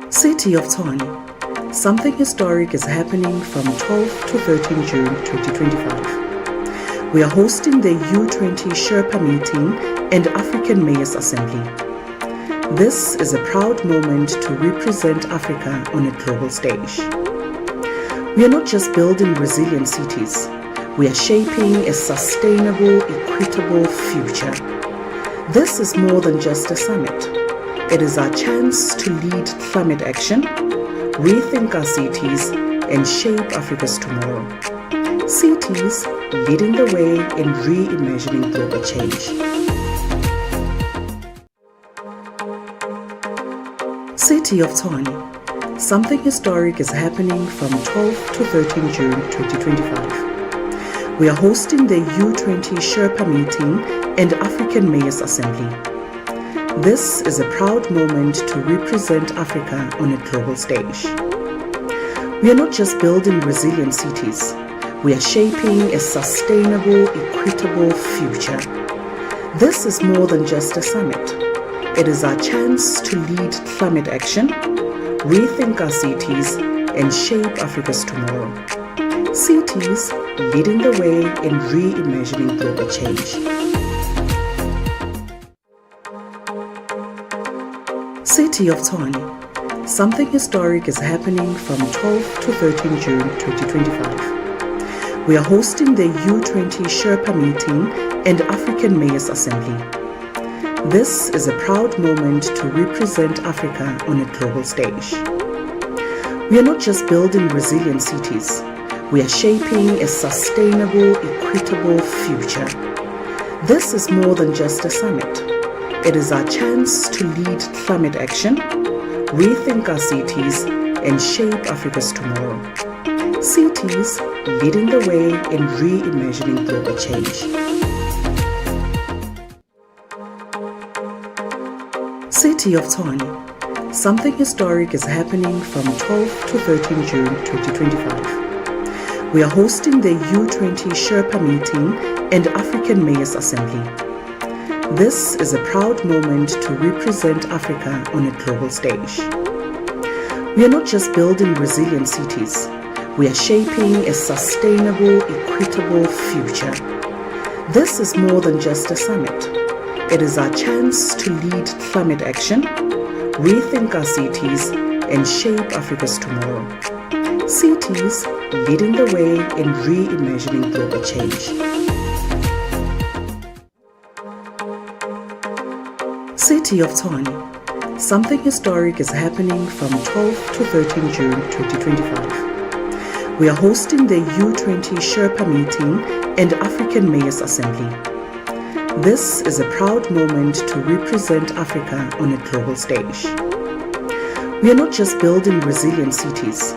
City of Tshwane. Something historic is happening from 12 to 13 June 2025. We are hosting the U20 Sherpa meeting and African Mayors Assembly. This is a proud moment to represent Africa on a global stage. We are not just building resilient cities, we are shaping a sustainable, equitable future. This is more than just a summit. It is our chance to lead climate action, rethink our cities, and shape Africa's tomorrow. Cities leading the way in reimagining global change. City of Tshwane. Something historic is happening from 12 to 13 June 2025. We are hosting the U20 Sherpa meeting and African Mayors Assembly. This is a proud moment to represent Africa on a global stage. We are not just building resilient cities, we are shaping a sustainable, equitable future. This is more than just a summit. It is our chance to lead climate action, rethink our cities, and shape Africa's tomorrow. Cities leading the way in reimagining global change. City of Tshwane. Something historic is happening from 12 to 13 June 2025. We are hosting the U20 Sherpa meeting and African Mayors Assembly. This is a proud moment to represent Africa on a global stage. We are not just building resilient cities, we are shaping a sustainable, equitable future. This is more than just a summit. It is our chance to lead climate action, rethink our cities, and shape Africa's tomorrow. Cities leading the way in reimagining global change. City of Tshwane. Something historic is happening from 12 to 13 June 2025. We are hosting the U20 Sherpa meeting and African Mayors Assembly. This is a proud moment to represent Africa on a global stage. We are not just building resilient cities, we are shaping a sustainable, equitable future. This is more than just a summit. It is our chance to lead climate action, rethink our cities, and shape Africa's tomorrow. Cities leading the way in reimagining global change. City of Tshwane. Something historic is happening from 12 to 13 June 2025. We are hosting the U20 Sherpa meeting and African Mayors Assembly. This is a proud moment to represent Africa on a global stage. We are not just building resilient cities,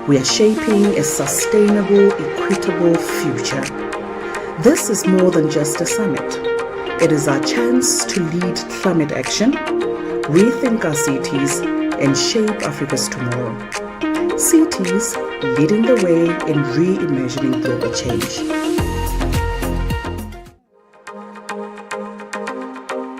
we are shaping a sustainable, equitable future. This is more than just a summit. It is our chance to lead climate action, rethink our cities, and shape Africa's tomorrow. Cities leading the way in reimagining global change.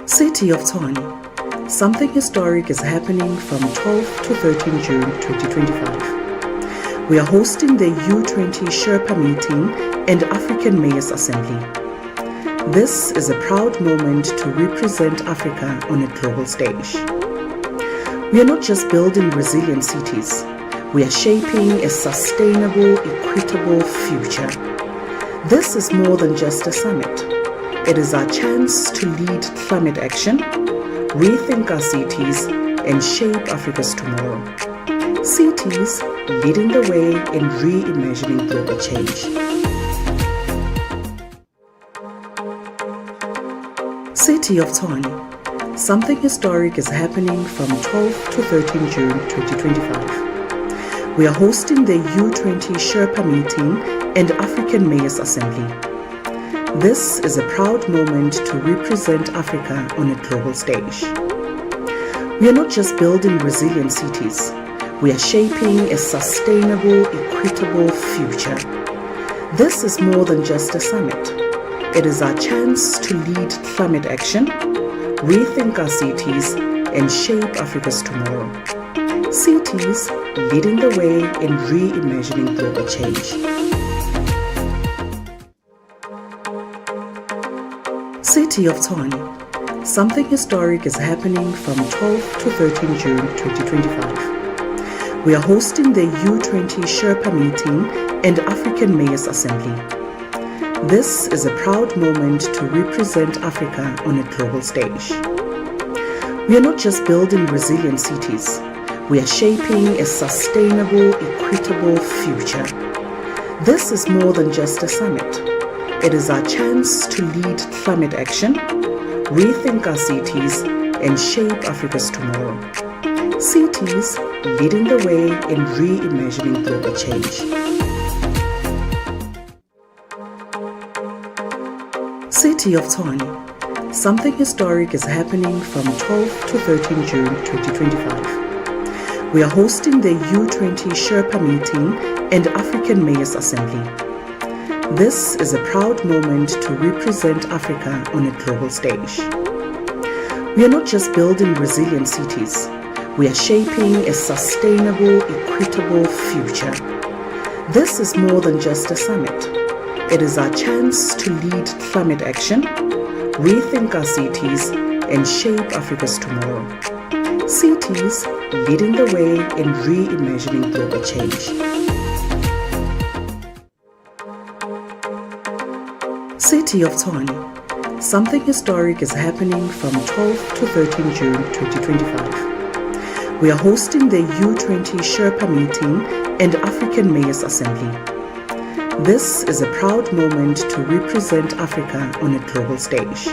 City of Tshwane. Something historic is happening from 12 to 13 June 2025. We are hosting the U20 Sherpa meeting and African Mayors Assembly. This is a proud moment to represent Africa on a global stage. We are not just building resilient cities, we are shaping a sustainable, equitable future. This is more than just a summit. It is our chance to lead climate action, rethink our cities, and shape Africa's tomorrow. Cities leading the way in reimagining global change. City of Tshwane. Something historic is happening from 12 to 13 June 2025. We are hosting the U20 Sherpa meeting and African Mayors Assembly. This is a proud moment to represent Africa on a global stage. We are not just building resilient cities, we are shaping a sustainable, equitable future. This is more than just a summit. It is our chance to lead climate action, rethink our cities, and shape Africa's tomorrow. Cities leading the way in reimagining global change. City of Tshwane. Something historic is happening from 12 to 13 June 2025. We are hosting the U20 Sherpa meeting and African Mayors Assembly. This is a proud moment to represent Africa on a global stage. We are not just building resilient cities, we are shaping a sustainable, equitable future. This is more than just a summit. It is our chance to lead climate action, rethink our cities, and shape Africa's tomorrow. Cities leading the way in reimagining global change. City of Tshwane. Something historic is happening from 12 to 13 June 2025. We are hosting the U20 Sherpa meeting and African Mayors Assembly. This is a proud moment to represent Africa on a global stage. We are not just building resilient cities, we are shaping a sustainable, equitable future. This is more than just a summit. It is our chance to lead climate action, rethink our cities, and shape Africa's tomorrow. Cities leading the way in reimagining global change. City of Tshwane. Something historic is happening from 12 to 13 June 2025. We are hosting the U20 Sherpa meeting and African Mayors Assembly. This is a proud moment to represent Africa on a global stage.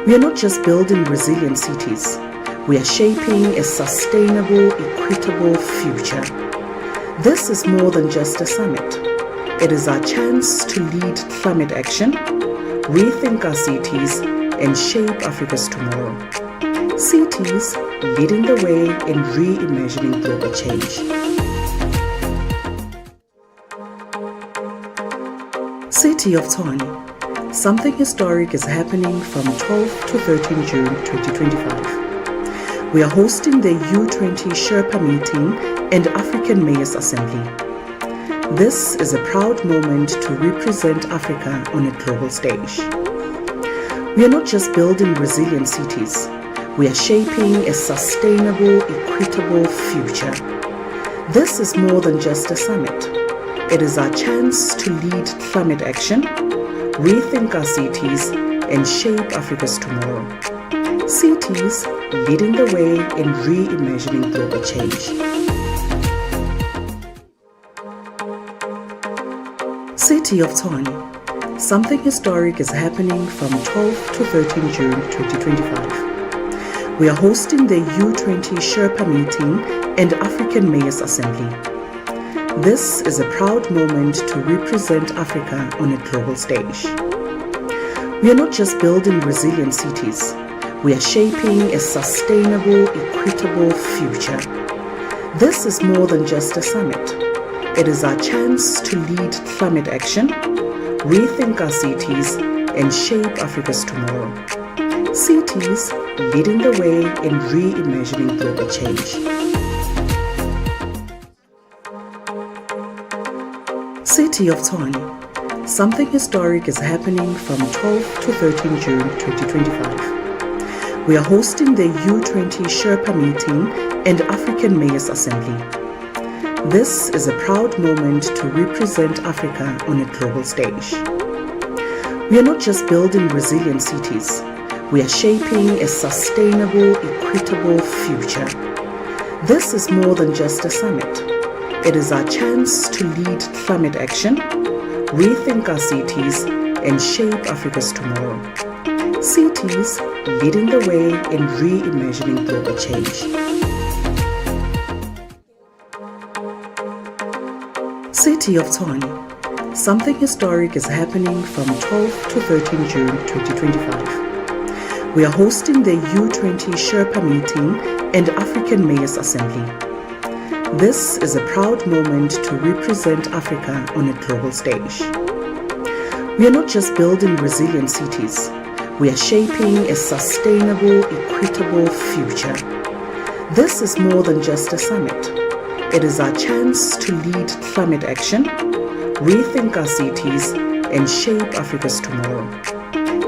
We are not just building resilient cities, we are shaping a sustainable, equitable future. This is more than just a summit. It is our chance to lead climate action, rethink our cities, and shape Africa's tomorrow. Cities leading the way in reimagining global change. City of Tshwane. Something historic is happening from 12 to 13 June 2025. We are hosting the U20 Sherpa meeting and African Mayors Assembly. This is a proud moment to represent Africa on a global stage. We are not just building resilient cities, we are shaping a sustainable, equitable future. This is more than just a summit. It is our chance to lead climate action, rethink our cities, and shape Africa's tomorrow. Cities leading the way in reimagining global change. City of Tshwane. Something historic is happening from 12 to 13 June 2025. We are hosting the U20 Sherpa meeting and African Mayors Assembly. This is a proud moment to represent Africa on a global stage. We are not just building resilient cities, we are shaping a sustainable, equitable future. This is more than just a summit. It is our chance to lead climate action, rethink our cities, and shape Africa's tomorrow. Cities leading the way in reimagining global change. City of Tshwane. Something historic is happening from 12 to 13 June 2025. We are hosting the U20 Sherpa meeting and African Mayors Assembly. This is a proud moment to represent Africa on a global stage. We are not just building resilient cities, we are shaping a sustainable, equitable future. This is more than just a summit. It is our chance to lead climate action, rethink our cities, and shape Africa's tomorrow. Cities leading the way in reimagining global change. City of Tshwane. Something historic is happening from 12 to 13 June 2025. We are hosting the U20 Sherpa meeting and African Mayors Assembly. This is a proud moment to represent Africa on a global stage. We are not just building resilient cities, We are shaping a sustainable, equitable future. This is more than just a summit. It is our chance to lead climate action, rethink our cities, and shape Africa's tomorrow.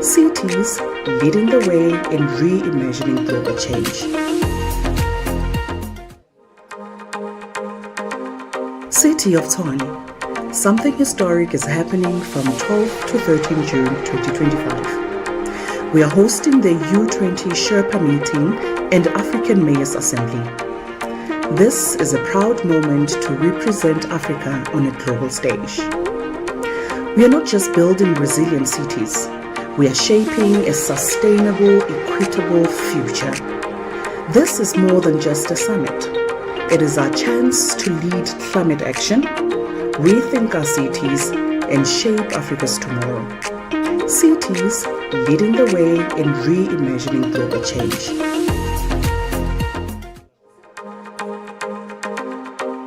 Cities leading the way in reimagining global change. City of Tshwane. Something historic is happening from 12 to 13 June 2025. We are hosting the U20 Sherpa meeting and African Mayors Assembly. This is a proud moment to represent Africa on a global stage. We are not just building resilient cities, we are shaping a sustainable, equitable future. This is more than just a summit. It is our chance to lead climate action, rethink our cities, and shape Africa's tomorrow. Cities leading the way in reimagining global change.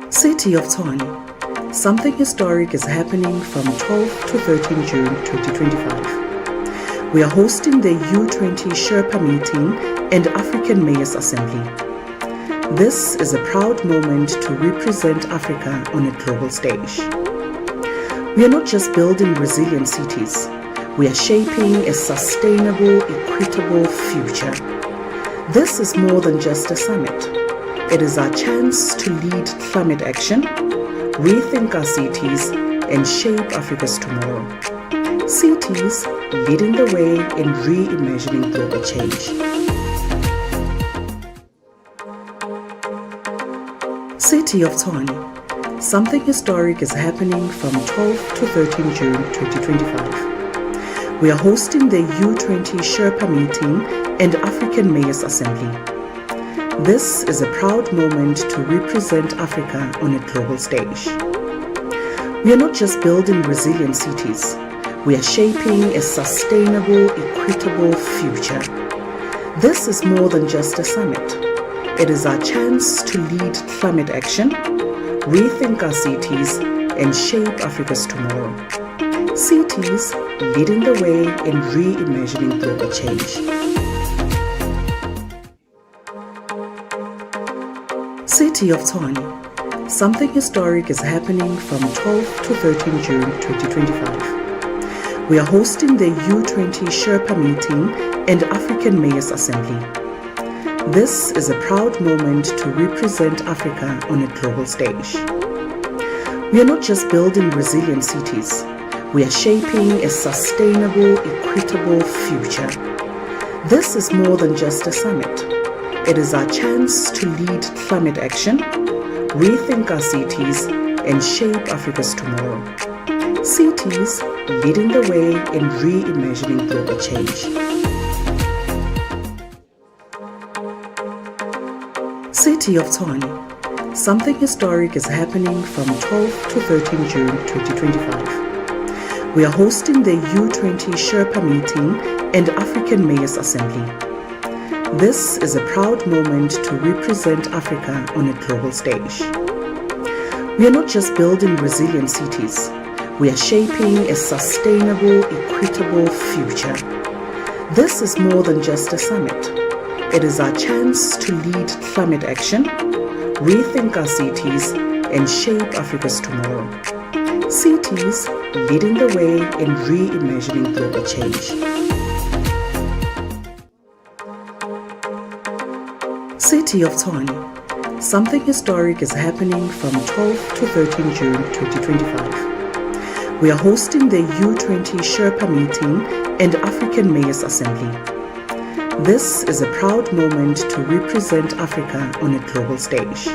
City of Tshwane. Something historic is happening from 12 to 13 June 2025. We are hosting the U20 Sherpa meeting and African Mayors Assembly. This is a proud moment to represent Africa on a global stage. We are not just building resilient cities, we are shaping a sustainable, equitable future. This is more than just a summit. It is our chance to lead climate action, rethink our cities, and shape Africa's tomorrow. Cities leading the way in reimagining global change. City of Tshwane. Something historic is happening from 12 to 13 June 2025. We are hosting the U20 Sherpa meeting and African Mayors Assembly. This is a proud moment to represent Africa on a global stage. We are not just building resilient cities, we are shaping a sustainable, equitable future. This is more than just a summit. It is our chance to lead climate action, rethink our cities, and shape Africa's tomorrow. Cities leading the way in reimagining global change. City of Tshwane. Something historic is happening from 12 to 13 June 2025. We are hosting the U20 Sherpa meeting and African Mayors Assembly. This is a proud moment to represent Africa on a global stage. We are not just building resilient cities, we are shaping a sustainable, equitable future. This is more than just a summit. It is our chance to lead climate action, rethink our cities, and shape Africa's tomorrow. Cities leading the way in reimagining global change. City of Tshwane. Something historic is happening from 12 to 13 June 2025. We are hosting the U20 Sherpa meeting and African Mayors Assembly. This is a proud moment to represent Africa on a global stage. We are not just building resilient cities, we are shaping a sustainable, equitable future. This is more than just a summit. It is our chance to lead climate action, rethink our cities, and shape Africa's tomorrow. Cities leading the way in reimagining global change. City of Tshwane. Something historic is happening from 12 to 13 June 2025. We are hosting the U20 Sherpa meeting and African Mayors Assembly. This is a proud moment to represent Africa on a global stage.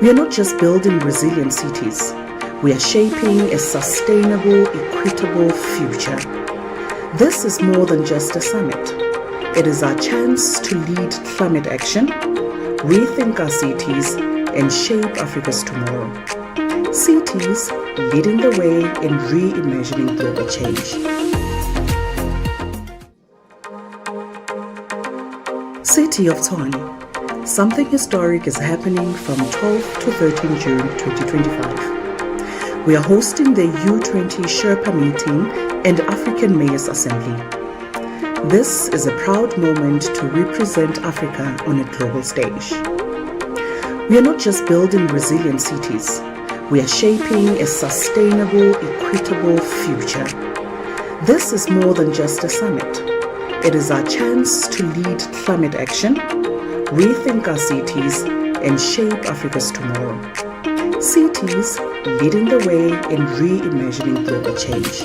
We are not just building resilient cities, we are shaping a sustainable, equitable future. This is more than just a summit. It is our chance to lead climate action, rethink our cities, and shape Africa's tomorrow. Cities leading the way in reimagining global change. City of Tshwane. Something historic is happening from 12 to 13 June 2025. We are hosting the U20 Sherpa meeting and African Mayors Assembly. This is a proud moment to represent Africa on a global stage. We are not just building resilient cities, we are shaping a sustainable, equitable future. This is more than just a summit. It is our chance to lead climate action, rethink our cities, and shape Africa's tomorrow. Cities leading the way in reimagining global change.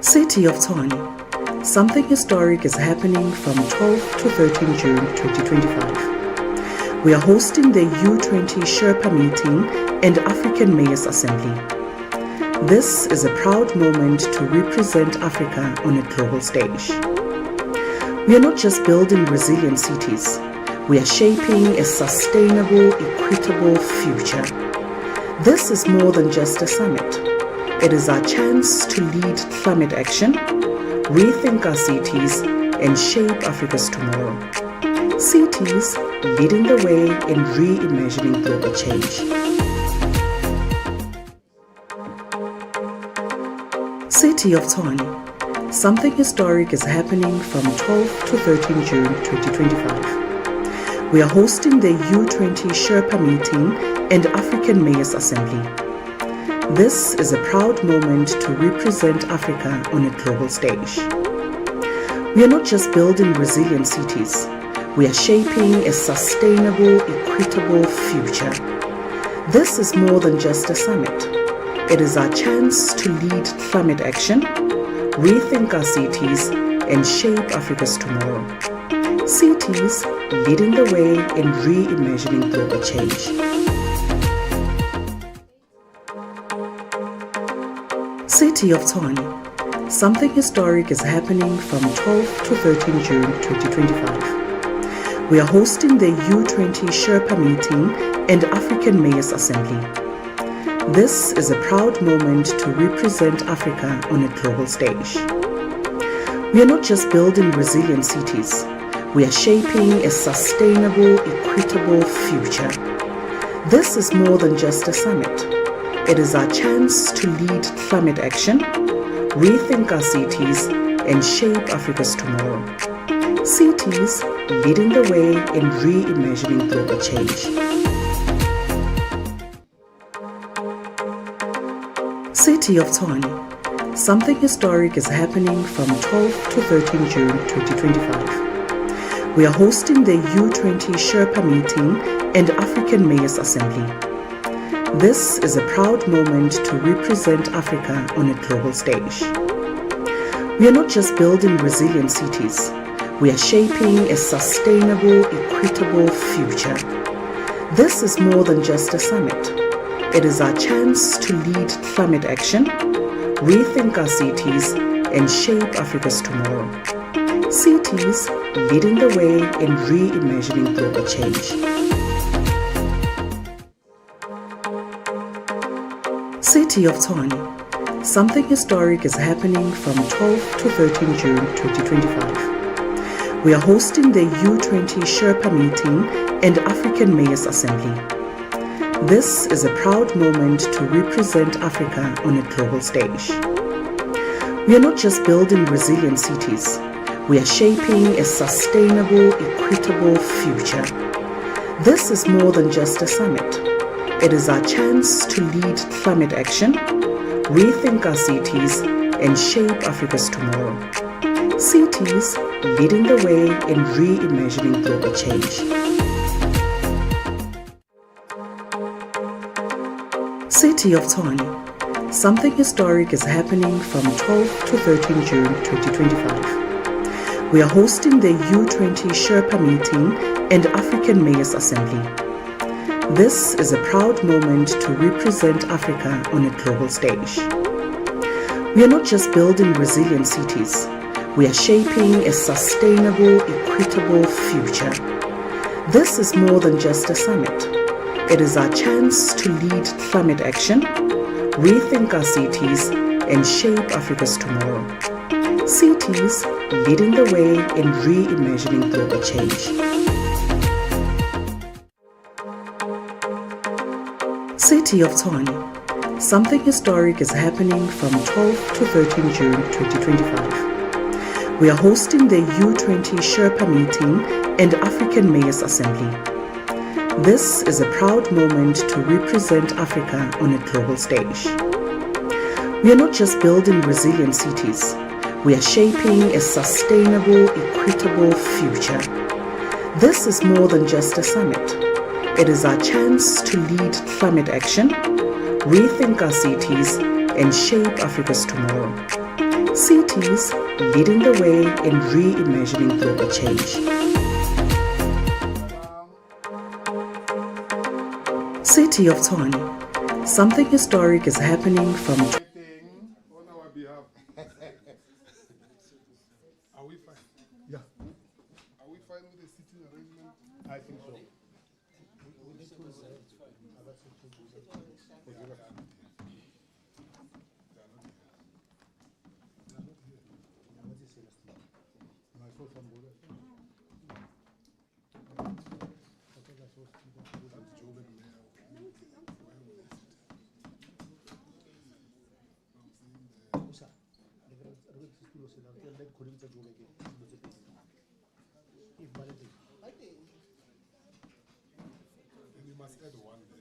City of Tshwane. Something historic is happening from 12 to 13 June 2025. We are hosting the U20 Sherpa meeting and African Mayors Assembly. This is a proud moment to represent Africa on a global stage. We are not just building resilient cities, we are shaping a sustainable, equitable future. This is more than just a summit. It is our chance to lead climate action, rethink our cities, and shape Africa's tomorrow. Cities leading the way in reimagining global change. City of Tshwane. Something historic is happening from 12 to 13 June 2025. We are hosting the U20 Sherpa meeting and African Mayors Assembly. This is a proud moment to represent Africa on a global stage. We are not just building resilient cities, we are shaping a sustainable, equitable future. This is more than just a summit. It is our chance to lead climate action, rethink our cities, and shape Africa's tomorrow. Cities leading the way in reimagining global change. City of Tshwane. Something historic is happening from 12 to 13 June 2025. We are hosting the U20 Sherpa meeting and African Mayors Assembly. This is a proud moment to represent Africa on a global stage. We are not just building resilient cities, we are shaping a sustainable, equitable future. This is more than just a summit. It is our chance to lead climate action, rethink our cities, and shape Africa's tomorrow. Cities leading the way in reimagining global change. City of Tshwane. Something historic is happening from 12 to 13 June 2025. We are hosting the U20 Sherpa meeting and African Mayors Assembly. This is a proud moment to represent Africa on a global stage. We are not just building resilient cities, we are shaping a sustainable, equitable future. This is more than just a summit. It is our chance to lead climate action, rethink our cities, and shape Africa's tomorrow. Cities leading the way in reimagining global change. City of Tshwane. Something historic is happening from 12 to 13 June 2025. We are hosting the U20 Sherpa meeting and African Mayors Assembly. This is a proud moment to represent Africa on a global stage. We are not just building resilient cities, we are shaping a sustainable, equitable future. This is more than just a summit. It is our chance to lead climate action, rethink our cities, and shape Africa's tomorrow. Cities leading the way in reimagining global change. City of Tshwane. Something historic is happening from 12 to 13 June 2025. We are hosting the U20 Sherpa meeting and African Mayors Assembly. This is a proud moment to represent Africa on a global stage. We are not just building resilient cities, we are shaping a sustainable, equitable future. This is more than just a summit. It is our chance to lead climate action, rethink our cities, and shape Africa's tomorrow. Cities leading the way in reimagining global change. City of Tshwane. Something historic is happening from 12 to 13 June 2025. We are hosting the U20 Sherpa meeting and African Mayors Assembly. This is a proud moment to represent Africa on a global stage. We are not just building resilient cities, we are shaping a sustainable, equitable future. This is more than just a summit. It is our chance to lead climate action, rethink our cities, and shape Africa's tomorrow. Cities leading the way in reimagining global change. City of Tshwane. Something historic is happening from On our behalf. Are we fine? Yeah. Are we fine with the seating arrangement? I think so. And you must add one there.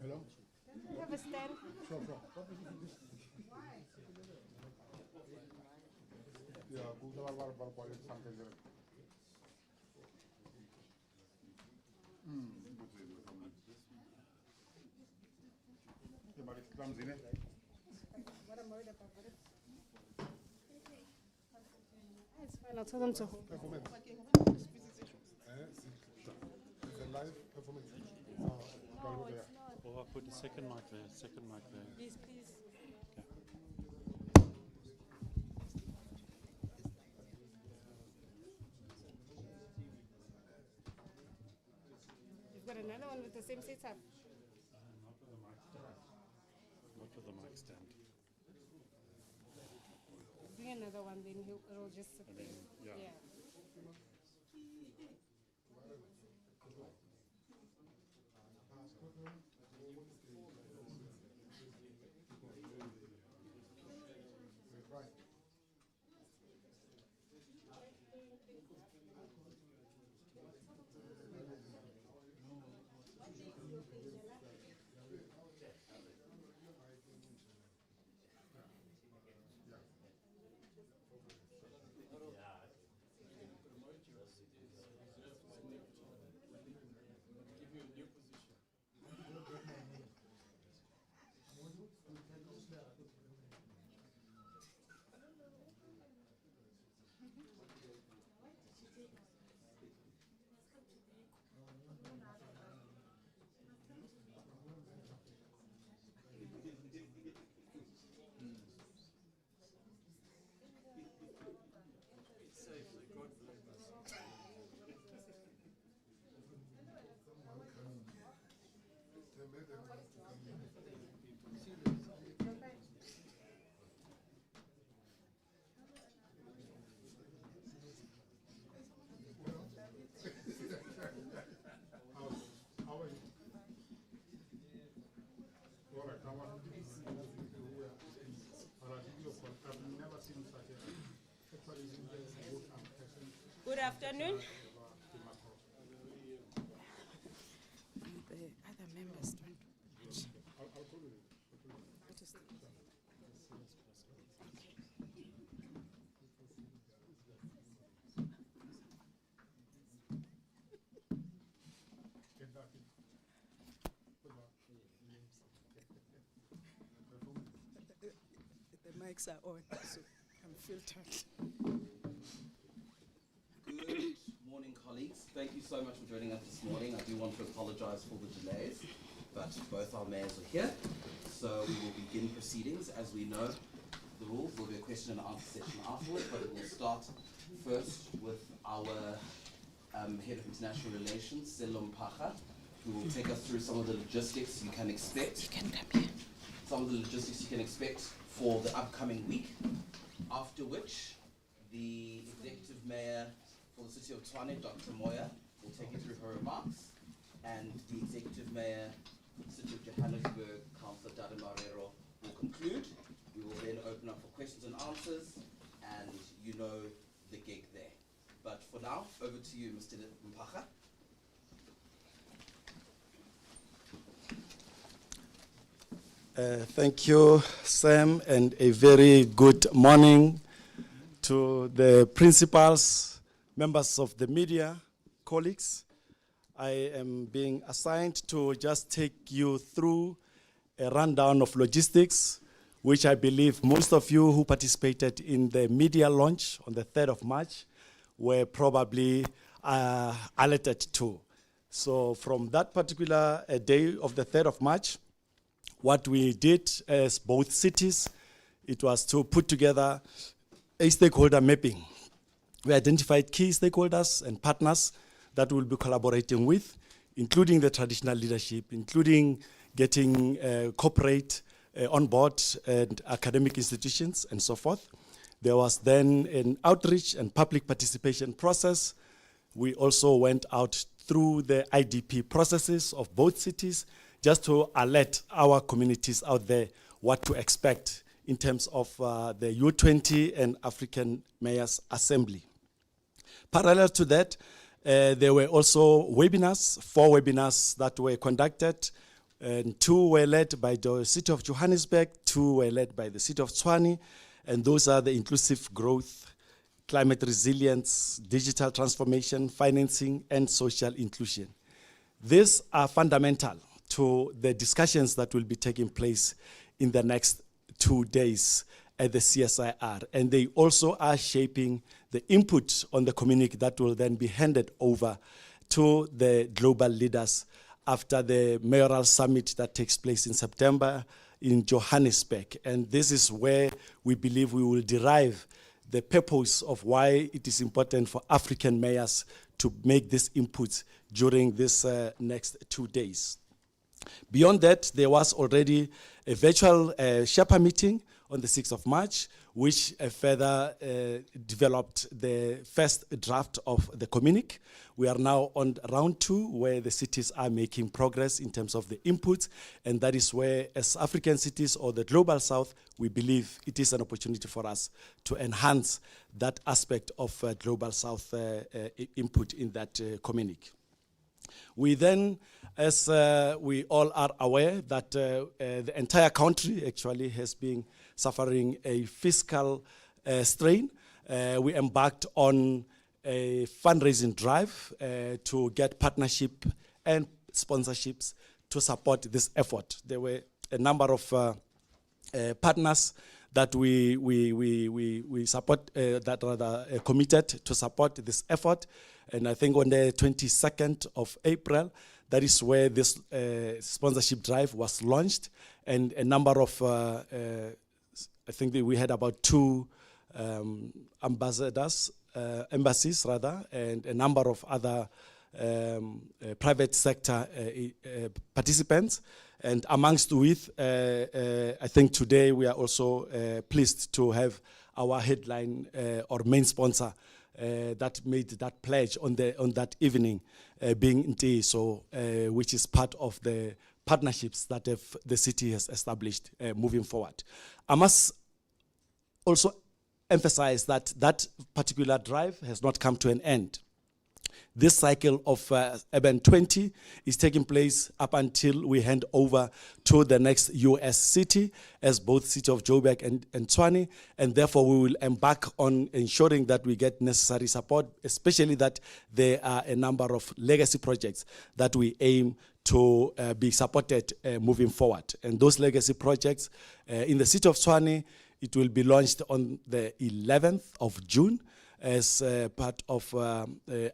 Hello? Have a stand. Sure. Yeah, something. Yeah, but it comes in it. What am I worried about? It's fine, I'll tell them to hold. Performance. It's a live performance. No, it's not. Or I'll put the second mic there. Please, please. You've got another one with the same setup. Not with the mic stand. Bring another one, then it'll just sit there. Yeah. How are you? All right, I want to give you but I'll give you a call. I've never seen such a good person. Good afternoon. The other members don't watch. I'll call you. Just Get back in. Good luck. the mics are on, so I'm filtered. Good morning, colleagues. Thank you so much for joining us this morning. I do want to apologize for the delays, but both our mayors are here. So we will begin proceedings. As we know, the rules will be a question and answer session afterwards, but we will start first with our Head of International Relations, Selom Pacha, who will take us through some of the logistics you can expect. You can come here. Some of the logistics you can expect for the upcoming week, after which the Executive Mayor for the City of Tshwane, Dr. Moya, will take you through her remarks, and the Executive Mayor for the City of Johannesburg, Councillor Dada Marrero, will conclude. We will then open up for questions and answers, and you know the gig there. But for now, over to you, Mr. Mpacha. Thank you, Sam, and a very good morning to the principals, members of the media, colleagues. I am being assigned to just take you through a rundown of logistics, which I believe most of you who participated in the media launch on the 3rd of March were probably alerted to. So from that particular day of the 3rd of March, what we did as both cities, it was to put together a stakeholder mapping. We identified key stakeholders and partners that we'll be collaborating with, including the traditional leadership, including getting corporate on board and academic institutions and so forth. There was then an outreach and public participation process. We also went out through the IDP processes of both cities just to alert our communities out there what to expect in terms of the U20 and African Mayors Assembly. Parallel to that, there were also webinars, 4 webinars that were conducted, and 2 were led by the City of Johannesburg, 2 were led by the City of Tshwane, and those are the inclusive growth, climate resilience, digital transformation, financing, and social inclusion. These are fundamental to the discussions that will be taking place in the next 2 days at the CSIR. And they also are shaping the input on the communique that will then be handed over to the global leaders after the mayoral summit that takes place in September in Johannesburg. And this is where we believe we will derive the purpose of why it is important for African mayors to make this input during this next 2 days. Beyond that, there was already a virtual Sherpa meeting on the 6th of March, which further developed the first draft of the communique. We are now on round 2, where the cities are making progress in terms of the inputs, and that is where, as African cities or the Global South, we believe it is an opportunity for us to enhance that aspect of Global South input in that communique. We then, as we all are aware, that the entire country actually has been suffering a fiscal strain. We embarked on a fundraising drive to get partnership and sponsorships to support this effort. There were a number of partners that we support, that rather committed to support this effort. And I think on the 22nd of April, that is where this sponsorship drive was launched. And a number of, I think that we had about 2 embassies rather, and a number of other private sector participants. And amongst with, I think today we are also pleased to have our headline or main sponsor that made that pledge on that evening, being Ntiso, which is part of the partnerships that the city has established moving forward. I must also emphasize that that particular drive has not come to an end. This cycle of Urban 20 is taking place up until we hand over to the next US city, as both City of Joburg and Tshwane, and therefore we will embark on ensuring that we get necessary support, especially that there are a number of legacy projects that we aim to be supported moving forward. And those legacy projects in the City of Tshwane, it will be launched on the 11th of June, as part of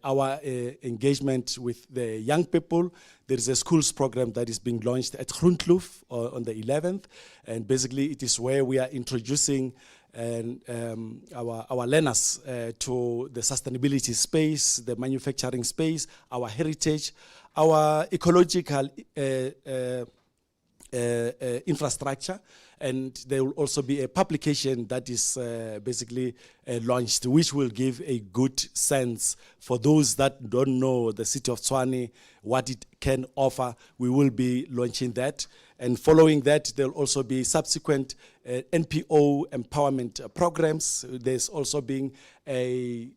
our engagement with the young people. There is a schools program that is being launched at Groenkloof on the 11th, and basically it is where we are introducing our learners to the sustainability space, the manufacturing space, our heritage, our ecological infrastructure, and there will also be a publication that is basically launched, which will give a good sense for those that don't know the City of Tshwane, what it can offer. We will be launching that, and following that, there will also be subsequent NPO empowerment programs. There's also being a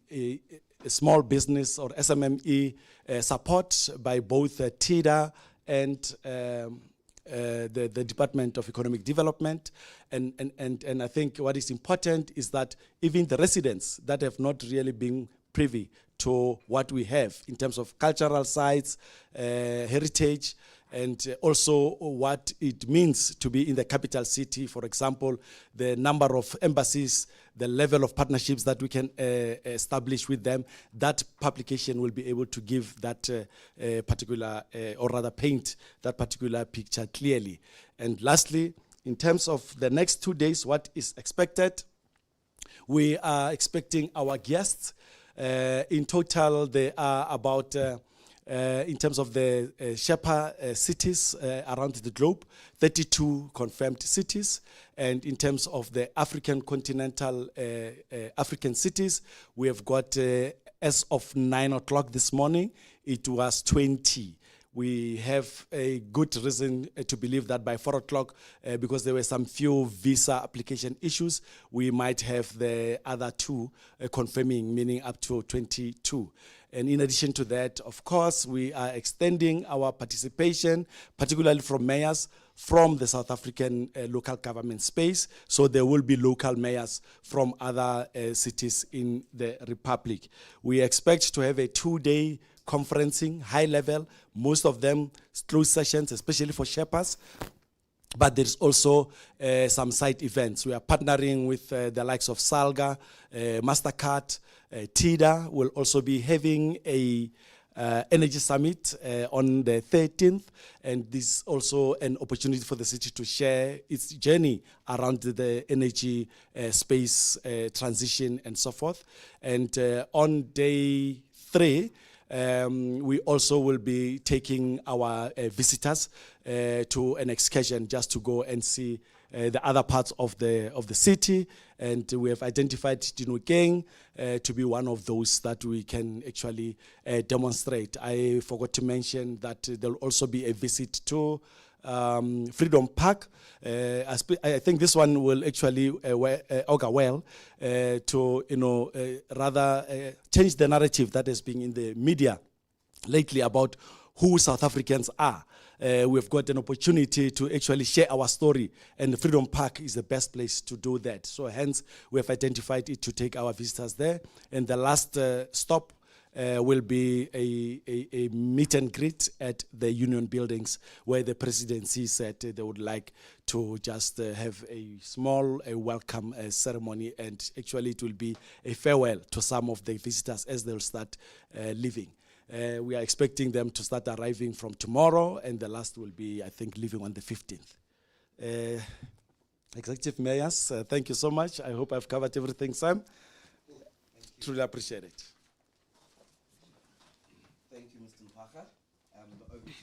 small business or SMME support by both TIDA and the Department of Economic Development, and I think what is important is that even the residents that have not really been privy to what we have in terms of cultural sites, heritage, and also what it means to be in the capital city. For example, the number of embassies, the level of partnerships that we can establish with them. That publication will be able to give that particular, or rather paint that particular picture clearly. And lastly, in terms of the next 2 days, what is expected, we are expecting our guests. In total, there are about in terms of the Sherpa cities around the globe, 32 confirmed cities. And in terms of the African continental African cities, we have got, as of 9 o'clock this morning, it was 20. We have a good reason to believe that by 4 o'clock, because there were some few visa application issues, we might have the other two confirming, meaning up to 22. And in addition to that, of course, we are extending our participation, particularly from mayors from the South African local government space. So there will be local mayors from other cities in the Republic. We expect to have a 2-day conferencing, high level, most of them closed sessions, especially for Sherpas. But there's also some side events. We are partnering with the likes of Salga, MasterCard, TIDA will also be having a energy summit on the 13th, and this is also an opportunity for the city to share its journey around the energy space transition and so forth. And on day 3, we also will be taking our visitors to an excursion just to go and see the other parts of the city, and we have identified Dinokeng to be one of those that we can actually demonstrate. I forgot to mention that there will also be a visit to Freedom Park. I think this one will actually augur well to rather change the narrative that has been in the media lately about who South Africans are. We've got an opportunity to actually share our story, and the Freedom Park is the best place to do that. So hence, we have identified it to take our visitors there. And the last stop will be a meet and greet at the Union Buildings, where the presidency said they would like to just have a small welcome ceremony, and actually it will be a farewell to some of the visitors as they'll start leaving. We are expecting them to start arriving from tomorrow, and the last will be, I think, leaving on the 15th. Executive Mayors, thank you so much. I hope I've covered everything, Sam. Truly appreciate it. Thank you, Mr.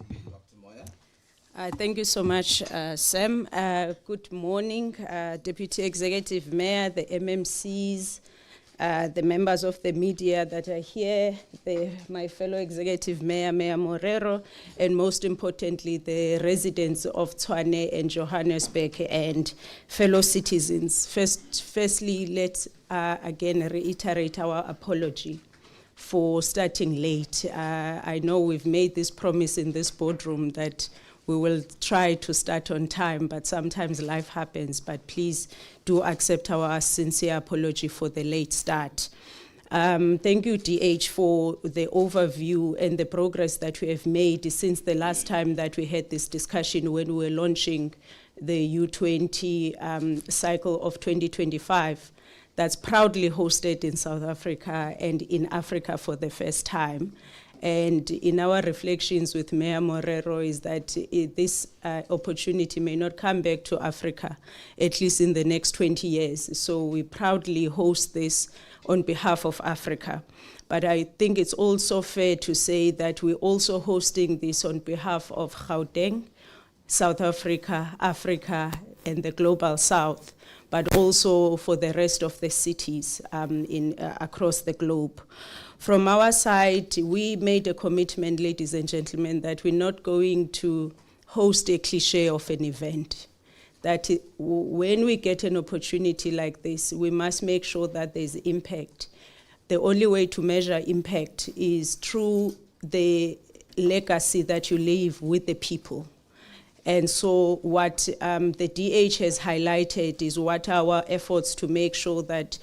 Dr. Moya. Thank you so much, Sam. Good morning, Deputy Executive Mayor, the MMCs, the members of the media that are here, my fellow Executive Mayor, Mayor Morero, and most importantly, the residents of Tshwane and Johannesburg and fellow citizens. Firstly, let's again reiterate our apology for starting late. I know we've made this promise in this boardroom that we will try to start on time, but sometimes life happens. But please do accept our sincere apology for the late start. Thank you, DH, for the overview and the progress that we have made since the last time that we had this discussion when we were launching the U20 cycle of 2025. That's proudly hosted in South Africa and in Africa for the first time. And in our reflections with Mayor Morero is that this opportunity may not come back to Africa, at least in the next 20 years. So we proudly host this on behalf of Africa. But I think it's also fair to say that we're also hosting this on behalf of Gauteng, South Africa, Africa, and the Global South, but also for the rest of the cities across the globe. From our side, we made a commitment, ladies and gentlemen, that we're not going to host a cliche of an event. That when we get an opportunity like this, we must make sure that there's impact. The only way to measure impact is through the legacy that you leave with the people. And so what the DH has highlighted is what our efforts to make sure that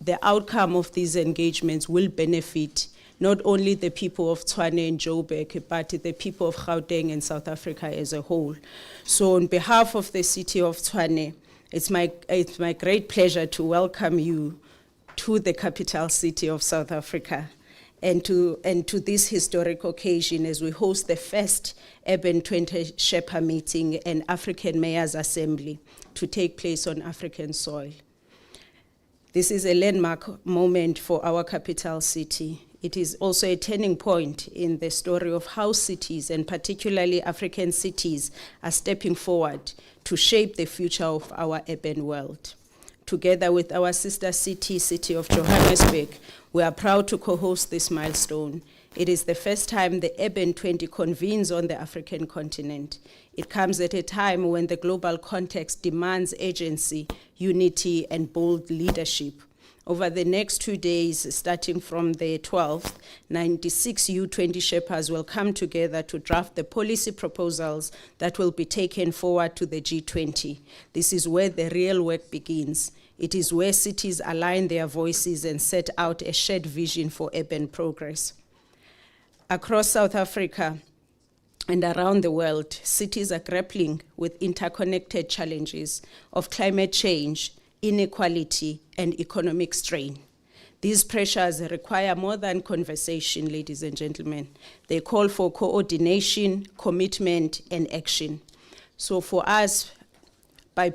the outcome of these engagements will benefit not only the people of Tshwane and Joburg, but the people of Gauteng and South Africa as a whole. So on behalf of the city of Tshwane, it's my great pleasure to welcome you to the capital city of South Africa and to this historic occasion as we host the first Urban 20 Sherpa meeting and African Mayors Assembly to take place on African soil. This is a landmark moment for our capital city. It is also a turning point in the story of how cities, and particularly African cities, are stepping forward to shape the future of our urban world. Together with our sister city, City of Johannesburg, we are proud to co-host this milestone. It is the first time the Urban 20 convenes on the African continent. It comes at a time when the global context demands urgency, unity, and bold leadership. Over the next 2 days, starting from the 12th, 96 U20 Sherpas will come together to draft the policy proposals that will be taken forward to the G20. This is where the real work begins. It is where cities align their voices and set out a shared vision for urban progress. Across South Africa and around the world, cities are grappling with interconnected challenges of climate change, inequality, and economic strain. These pressures require more than conversation, ladies and gentlemen. They call for coordination, commitment, and action. So for us, by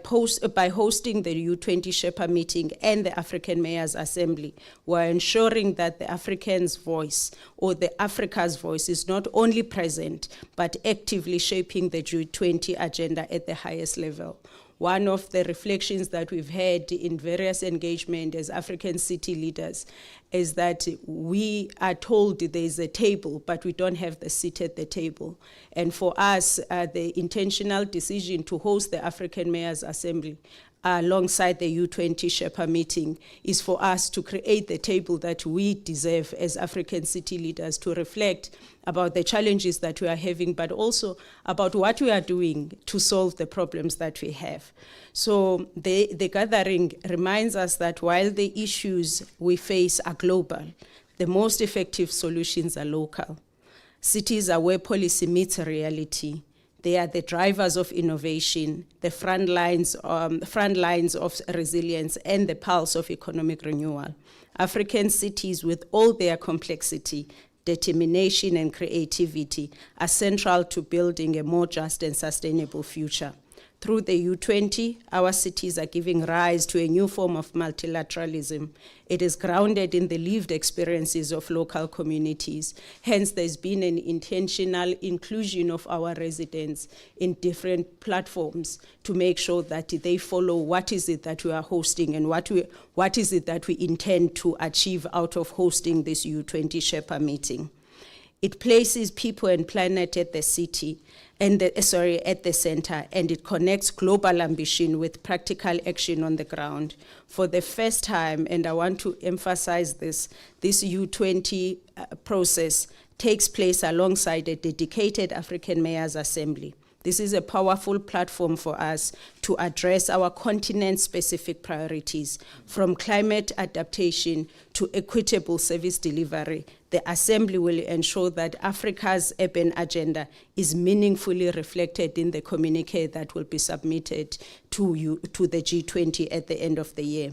hosting the U20 Sherpa meeting and the African Mayors Assembly, we're ensuring that the African's voice or the Africa's voice is not only present, but actively shaping the G20 agenda at the highest level. One of the reflections that we've had in various engagements as African city leaders is that we are told there's a table, but we don't have the seat at the table. And for us, the intentional decision to host the African Mayors Assembly alongside the U20 Sherpa meeting is for us to create the table that we deserve as African city leaders to reflect about the challenges that we are having, but also about what we are doing to solve the problems that we have. So the gathering reminds us that while the issues we face are global, the most effective solutions are local. Cities are where policy meets reality. They are the drivers of innovation, the front lines of resilience, and the pulse of economic renewal. African cities, with all their complexity, determination, and creativity, are central to building a more just and sustainable future. Through the U20, our cities are giving rise to a new form of multilateralism. It is grounded in the lived experiences of local communities. Hence, there's been an intentional inclusion of our residents in different platforms to make sure that they follow what is it that we are hosting and what is it that we intend to achieve out of hosting this U20 Sherpa meeting. It places people and planet at the city, at the center, and it connects global ambition with practical action on the ground. For the first time, and I want to emphasize this U20 process takes place alongside a dedicated African Mayors Assembly. This is a powerful platform for us to address our continent-specific priorities, from climate adaptation to equitable service delivery. The Assembly will ensure that Africa's urban agenda is meaningfully reflected in the communique that will be submitted to the G20 at the end of the year.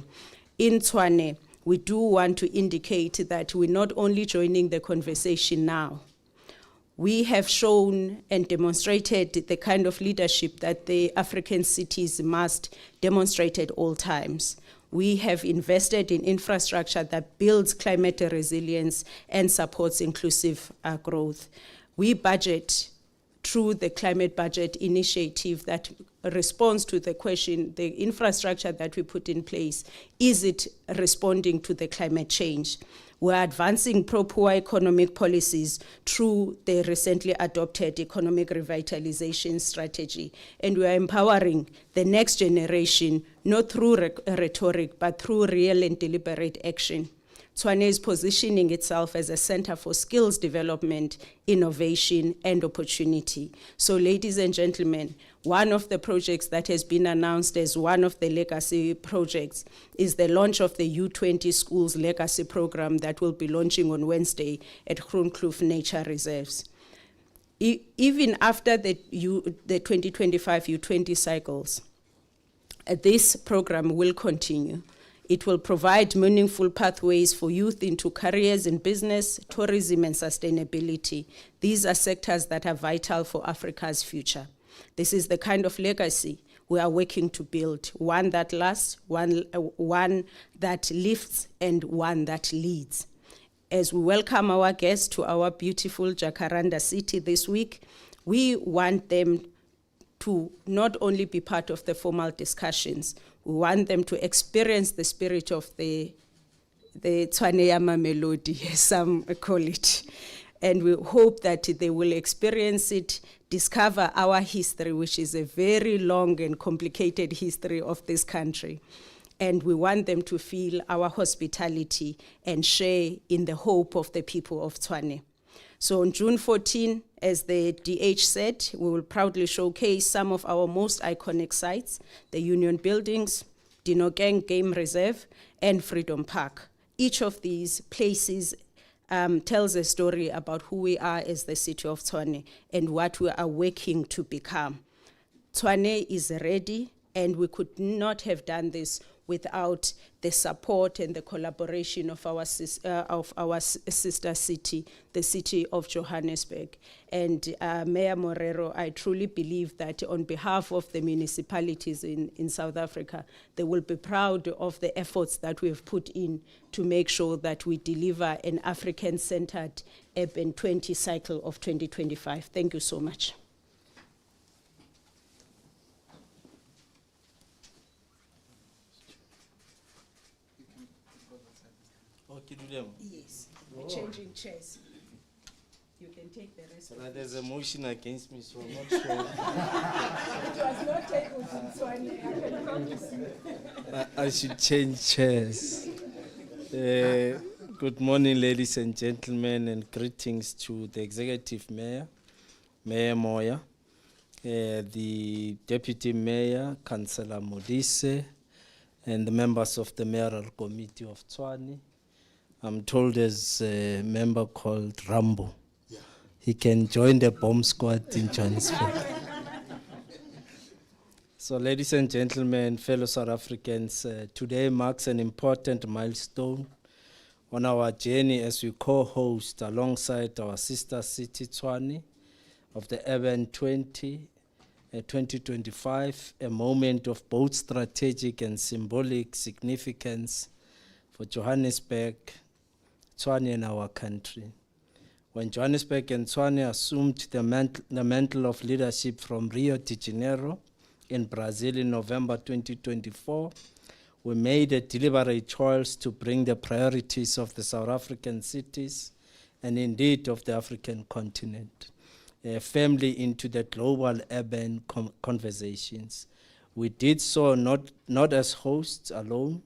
In Tshwane, we do want to indicate that we're not only joining the conversation now. We have shown and demonstrated the kind of leadership that the African cities must demonstrate at all times. We have invested in infrastructure that builds climate resilience and supports inclusive growth. We budget through the climate budget initiative that responds to the question, the infrastructure that we put in place, is it responding to the climate change? We're advancing pro-poor economic policies through the recently adopted economic revitalization strategy. And we're empowering the next generation, not through rhetoric, but through real and deliberate action. Tshwane is positioning itself as a center for skills development, innovation, and opportunity. So, ladies and gentlemen, one of the projects that has been announced as one of the legacy projects is the launch of the U20 Schools Legacy Program that will be launching on Wednesday at Groenkloof Nature Reserves. Even after the 2025 U20 cycles, this program will continue. It will provide meaningful pathways for youth into careers in business, tourism, and sustainability. These are sectors that are vital for Africa's future. This is the kind of legacy we are working to build, one that lasts, one that lifts, and one that leads. As we welcome our guests to our beautiful Jacaranda city this week, we want them to not only be part of the formal discussions, we want them to experience the spirit of the Tshwane melody, as some call it. And we hope that they will experience it, discover our history, which is a very long and complicated history of this country. And we want them to feel our hospitality and share in the hope of the people of Tshwane. So on June 14, as the DH said, we will proudly showcase some of our most iconic sites, the Union Buildings, Dinokeng Game Reserve, and Freedom Park. Each of these places tells a story about who we are as the city of Tshwane and what we are working to become. Tshwane is ready, and we could not have done this without the support and the collaboration of our sister city, the city of Johannesburg. And Mayor Morero, I truly believe that on behalf of the municipalities in South Africa, they will be proud of the efforts that we have put in to make sure that we deliver an African-centered urban 20 cycle of 2025. Thank you so much. Yes, we're changing chairs. You can take the rest. There's a motion against me, so I'm not sure. It was not tabled in Tshwane, I can promise you. I should change chairs. Good morning, ladies and gentlemen, and greetings to the Executive Mayor, Mayor Moya, the Deputy Mayor, Councillor Modise, and the members of the Mayoral Committee of Tshwane. I'm told there's a member called Rambo. Yeah. He can join the bomb squad in Johannesburg. So, ladies and gentlemen, fellow South Africans, today marks an important milestone on our journey as we co-host alongside our sister city Tshwane of the Urban 20 2025, a moment of both strategic and symbolic significance for Johannesburg, Tshwane, and our country. When Johannesburg and Tshwane assumed the mantle of leadership from Rio de Janeiro in Brazil in November 2024, we made a deliberate choice to bring the priorities of the South African cities and indeed of the African continent firmly into the global urban conversations. We did so not as hosts alone,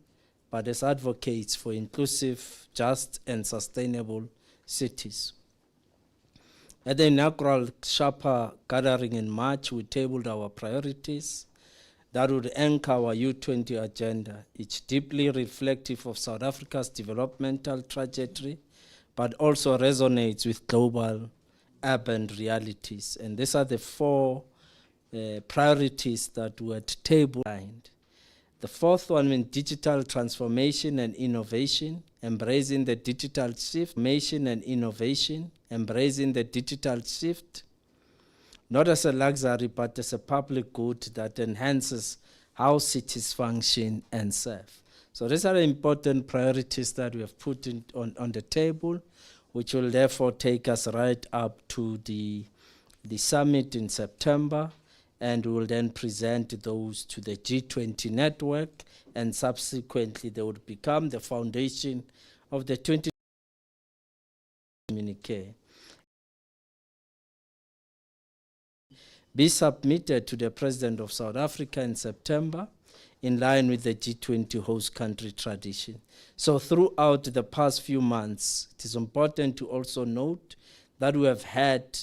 but as advocates for inclusive, just, and sustainable cities. At the inaugural Sherpa gathering in March, we tabled our priorities that would anchor our U20 agenda, each deeply reflective of South Africa's developmental trajectory, but also resonates with global urban realities. And these are the four priorities that were tabled. The fourth one in digital transformation and innovation, embracing the digital shift, embracing the digital shift, not as a luxury, but as a public good that enhances how cities function and serve. So these are the important priorities that we have put on the table, which will therefore take us right up to the summit in September, and we will then present those to the G20 network, and subsequently they would become the foundation of the 20 communique. Be submitted to the President of South Africa in September, in line with the G20 host country tradition. So throughout the past few months, it is important to also note that we have had,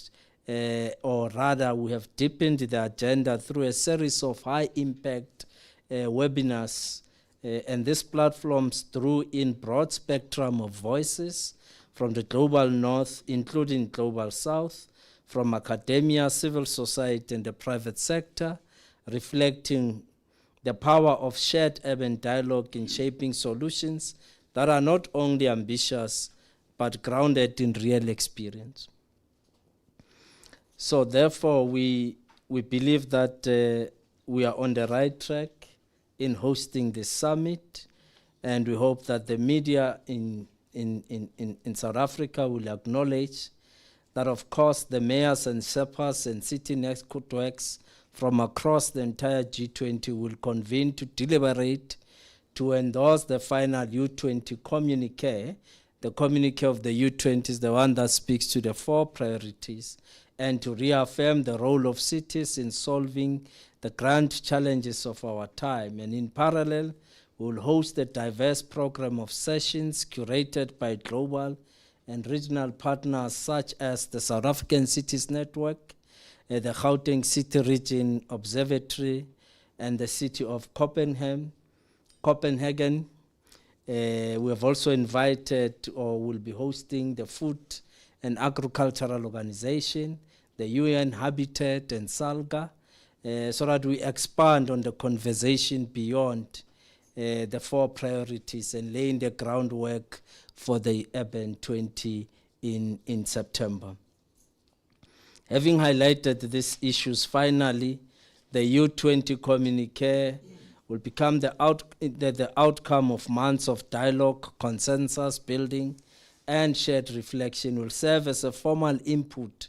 or rather we have deepened the agenda through a series of high-impact webinars, and these platforms drew in broad spectrum of voices from the global north, including global south, from academia, civil society, and the private sector, reflecting the power of shared urban dialogue in shaping solutions that are not only ambitious, but grounded in real experience. So therefore, we believe that we are on the right track in hosting this summit, and we hope that the media in South Africa will acknowledge that, of course, the mayors and Sherpas and city networks from across the entire G20 will convene to deliberate to endorse the final U20 communique. The communique of the U20 is the one that speaks to the four priorities, and to reaffirm the role of cities in solving the grand challenges of our time. And in parallel, we will host a diverse program of sessions curated by global and regional partners such as the South African Cities Network, the Gauteng City Region Observatory, and the city of Copenhagen. We have also invited, or will be hosting, the Food and Agricultural Organization, the UN Habitat, and SALGA, so that we expand on the conversation beyond the four priorities and laying the groundwork for the Urban 20 in September. Having highlighted these issues, finally, the U20 communique will become the outcome of months of dialogue, consensus building, and shared reflection, will serve as a formal input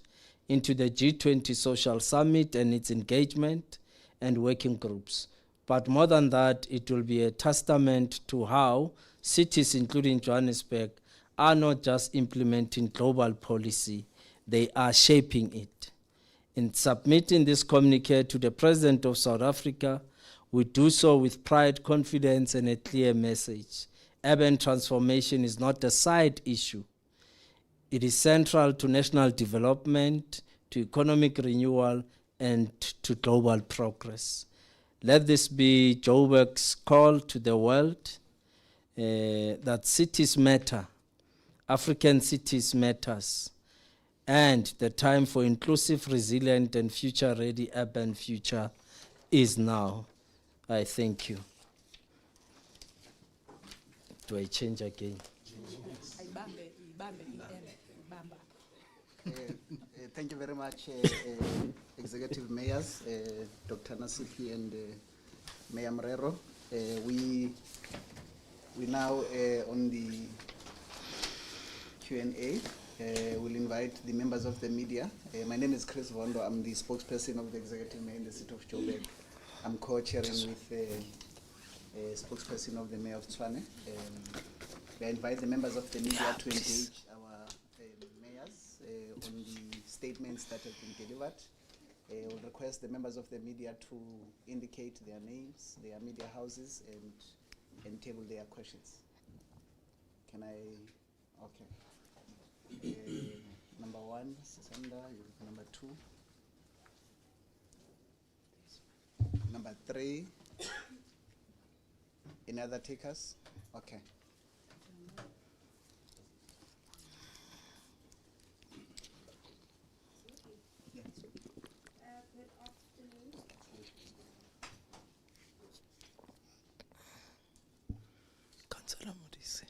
into the G20 Social Summit and its engagement and working groups. But more than that, it will be a testament to how cities, including Johannesburg, are not just implementing global policy, they are shaping it. In submitting this communique to the President of South Africa, we do so with pride, confidence, and a clear message. Urban transformation is not a side issue. It is central to national development, to economic renewal, and to global progress. Let this be Joburg's call to the world that cities matter, African cities matters, and the time for inclusive, resilient, and future-ready urban future is now. I thank you. Do I change again? Thank you very much, Executive Mayors, Dr. Nasipi and Mayor Morero. We now on the Q&A. We'll invite the members of the media. My name is Chris Vondo. I'm the spokesperson of the Executive Mayor in the city of Joburg. I'm co-chairing with spokesperson of the Mayor of Tshwane. We invite the members of the media to engage our mayors on the statements that have been delivered. We'll request the members of the media to indicate their names, their media houses, and table their questions. Can I? Okay. Number one, Sisanda, number two. Number three. Any other takers? Okay. Councillor Modise.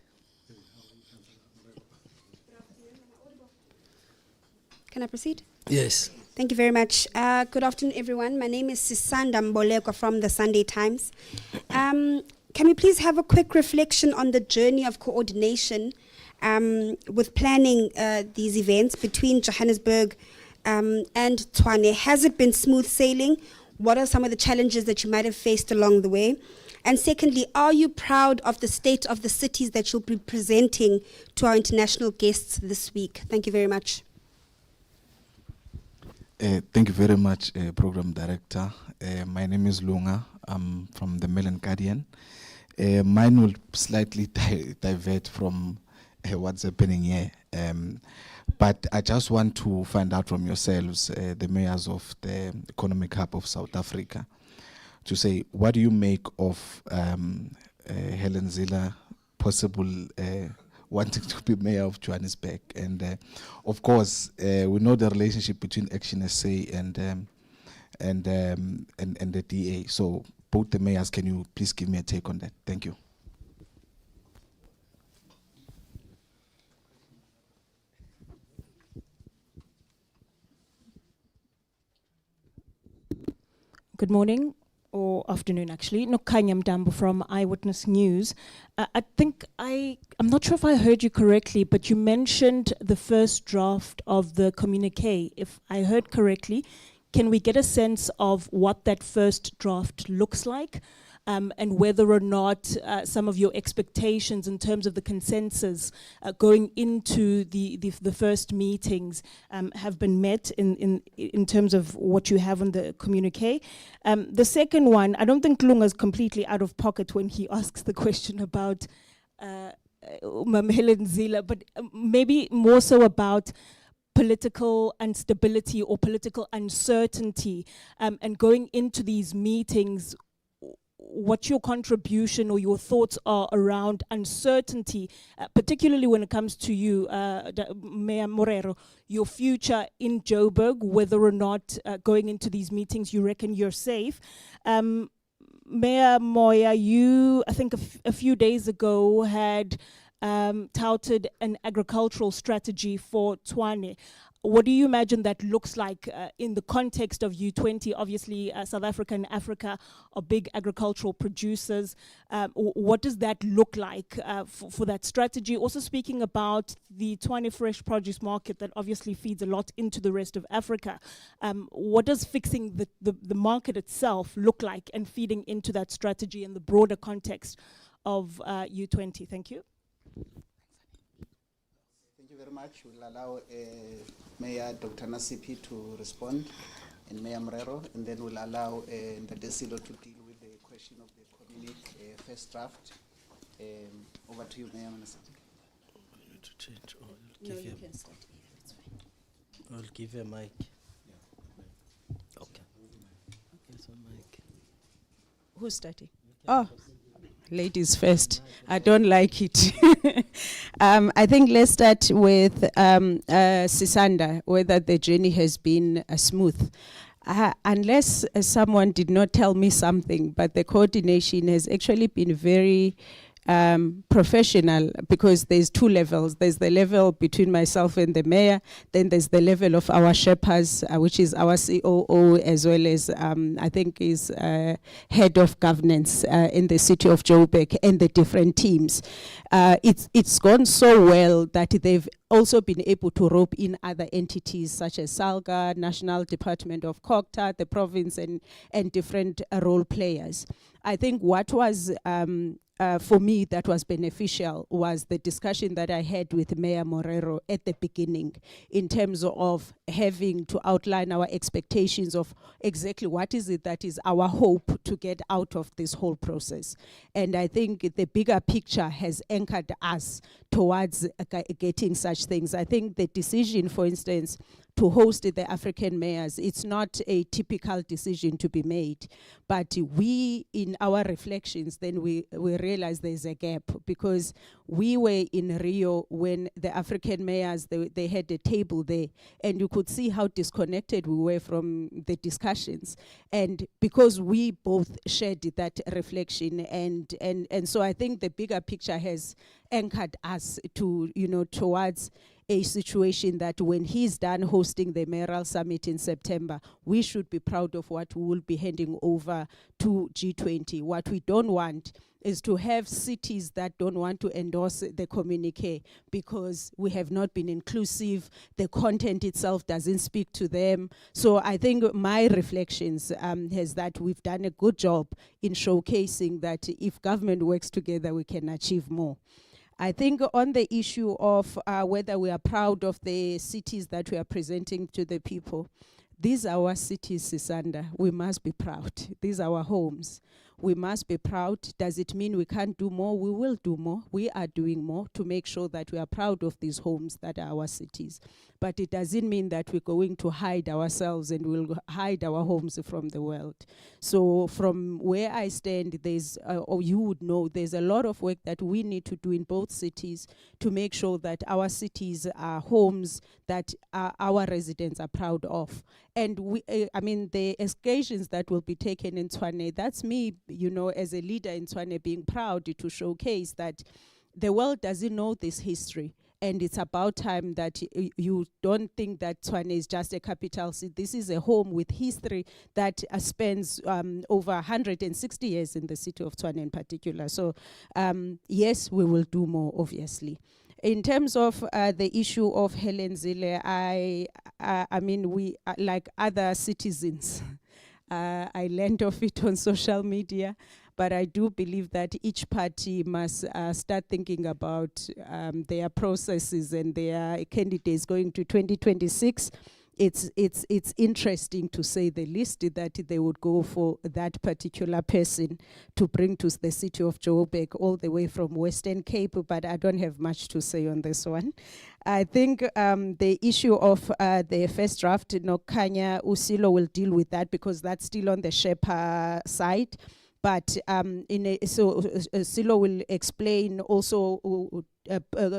Can I proceed? Yes. Thank you very much. Good afternoon, everyone. My name is Sisanda Mbolekwa from the Sunday Times. Can we please have a quick reflection on the journey of coordination with planning these events between Johannesburg and Tshwane? Has it been smooth sailing? What are some of the challenges that you might have faced along the way? And secondly, are you proud of the state of the cities that you'll be presenting to our international guests this week? Thank you very much. Thank you very much, Program Director. My name is Lunga. I'm from the Mail and Guardian. Mine will slightly divert from what's happening here. But I just want to find out from yourselves, the mayors of the Economic Hub of South Africa, to say, what do you make of Helen Zille possible wanting to be mayor of Johannesburg? And of course, we know the relationship between Action SA and the DA. So both the mayors, can you please give me a take on that? Thank you. Good morning, or afternoon actually. Nokanya Mdambo from Eyewitness News. I'm not sure if I heard you correctly, but you mentioned the first draft of the communique. If I heard correctly, can we get a sense of what that first draft looks like? And whether or not some of your expectations in terms of the consensus going into the first meetings have been met in terms of what you have on the communique. The second one, I don't think Lunga's completely out of pocket when he asks the question about Helen Zille, but maybe more so about political instability or political uncertainty, and going into these meetings, what your contribution or your thoughts are around uncertainty, particularly when it comes to you, Mayor Morero, your future in Joburg, whether or not going into these meetings you reckon you're safe. Mayor Moya, you, I think a few days ago, had touted an agricultural strategy for Tshwane. What do you imagine that looks like in the context of U20? Obviously, South Africa and Africa are big agricultural producers. What does that look like for that strategy? Also speaking about the Tshwane fresh produce market that obviously feeds a lot into the rest of Africa. What does fixing the market itself look like and feeding into that strategy in the broader context of U20? Thank you. Thank you very much. We'll allow Mayor Dr. Nasipi to respond, and Mayor Morero, and then we'll allow Ndadesilo to deal with the question of the communique first draft. Over to you, Mayor Nasipi. To change, or No, you can start here. That's fine. I'll give a mic. Okay. Okay, so mic. Who's starting? Oh. Ladies first. I don't like it. I think let's start with Sisanda, whether the journey has been smooth. Unless someone did not tell me something, but the coordination has actually been very professional, because there's two levels. There's the level between myself and the mayor, then there's the level of our Sherpas, which is our COO, as well as I think is head of governance in the city of Joburg, and the different teams. It's gone so well that they've also been able to rope in other entities such as SALGA, National Department of COGTA, the province, and different role players. I think what was for me that was beneficial was the discussion that I had with Mayor Morero at the beginning, in terms of having to outline our expectations of exactly what is it that is our hope to get out of this whole process. And I think the bigger picture has anchored us towards getting such things. I think the decision, for instance, to host the African mayors, it's not a typical decision to be made. But we, in our reflections, then we realized there's a gap, because we were in Rio when the African mayors, they had a table there, and you could see how disconnected we were from the discussions. And because we both shared that reflection, and so I think the bigger picture has anchored us to, towards a situation that when he's done hosting the mayoral summit in September, we should be proud of what we will be handing over to G20. What we don't want is to have cities that don't want to endorse the communique because we have not been inclusive, the content itself doesn't speak to them. So I think my reflections is that we've done a good job in showcasing that if government works together, we can achieve more. I think on the issue of whether we are proud of the cities that we are presenting to the people, these are our cities, Sisanda. We must be proud. These are our homes. We must be proud. Does it mean we can't do more? We will do more. We are doing more to make sure that we are proud of these homes that are our cities. But it doesn't mean that we're going to hide ourselves and we'll hide our homes from the world. So from where I stand, there's, or you would know, there's a lot of work that we need to do in both cities to make sure that our cities are homes that our residents are proud of. And we, the occasions that will be taken in Tshwane, that's me, as a leader in Tshwane, being proud to showcase that the world doesn't know this history. And it's about time that you don't think that Tshwane is just a capital city. This is a home with history that spans over 160 years in the city of Tshwane in particular. So yes, we will do more, obviously. In terms of the issue of Helen Zille, we, like other citizens, I learned of it on social media, but I do believe that each party must start thinking about their processes and their candidates going to 2026. It's interesting, to say the least, that they would go for that particular person to bring to the city of Joburg all the way from Western Cape, but I don't have much to say on this one. I think the issue of the first draft, Kanya Usilo will deal with that because that's still on the Sherpa side. But Silo will explain also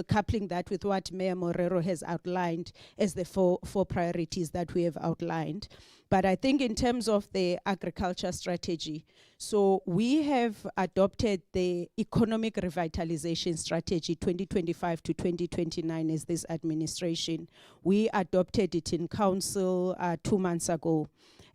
coupling that with what Mayor Morero has outlined as the four priorities that we have outlined. But I think in terms of the agriculture strategy, so we have adopted the economic revitalization strategy 2025 to 2029 as this administration. We adopted it in council 2 months ago.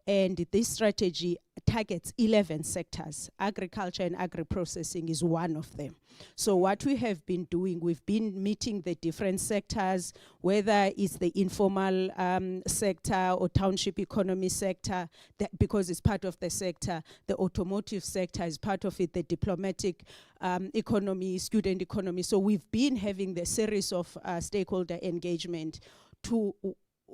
And this strategy targets 11 sectors. Agriculture and agri-processing is one of them. So what we have been doing, we've been meeting the different sectors, whether it's the informal sector or township economy sector, because it's part of the sector. The automotive sector is part of it, the diplomatic economy, student economy. So we've been having the series of stakeholder engagement to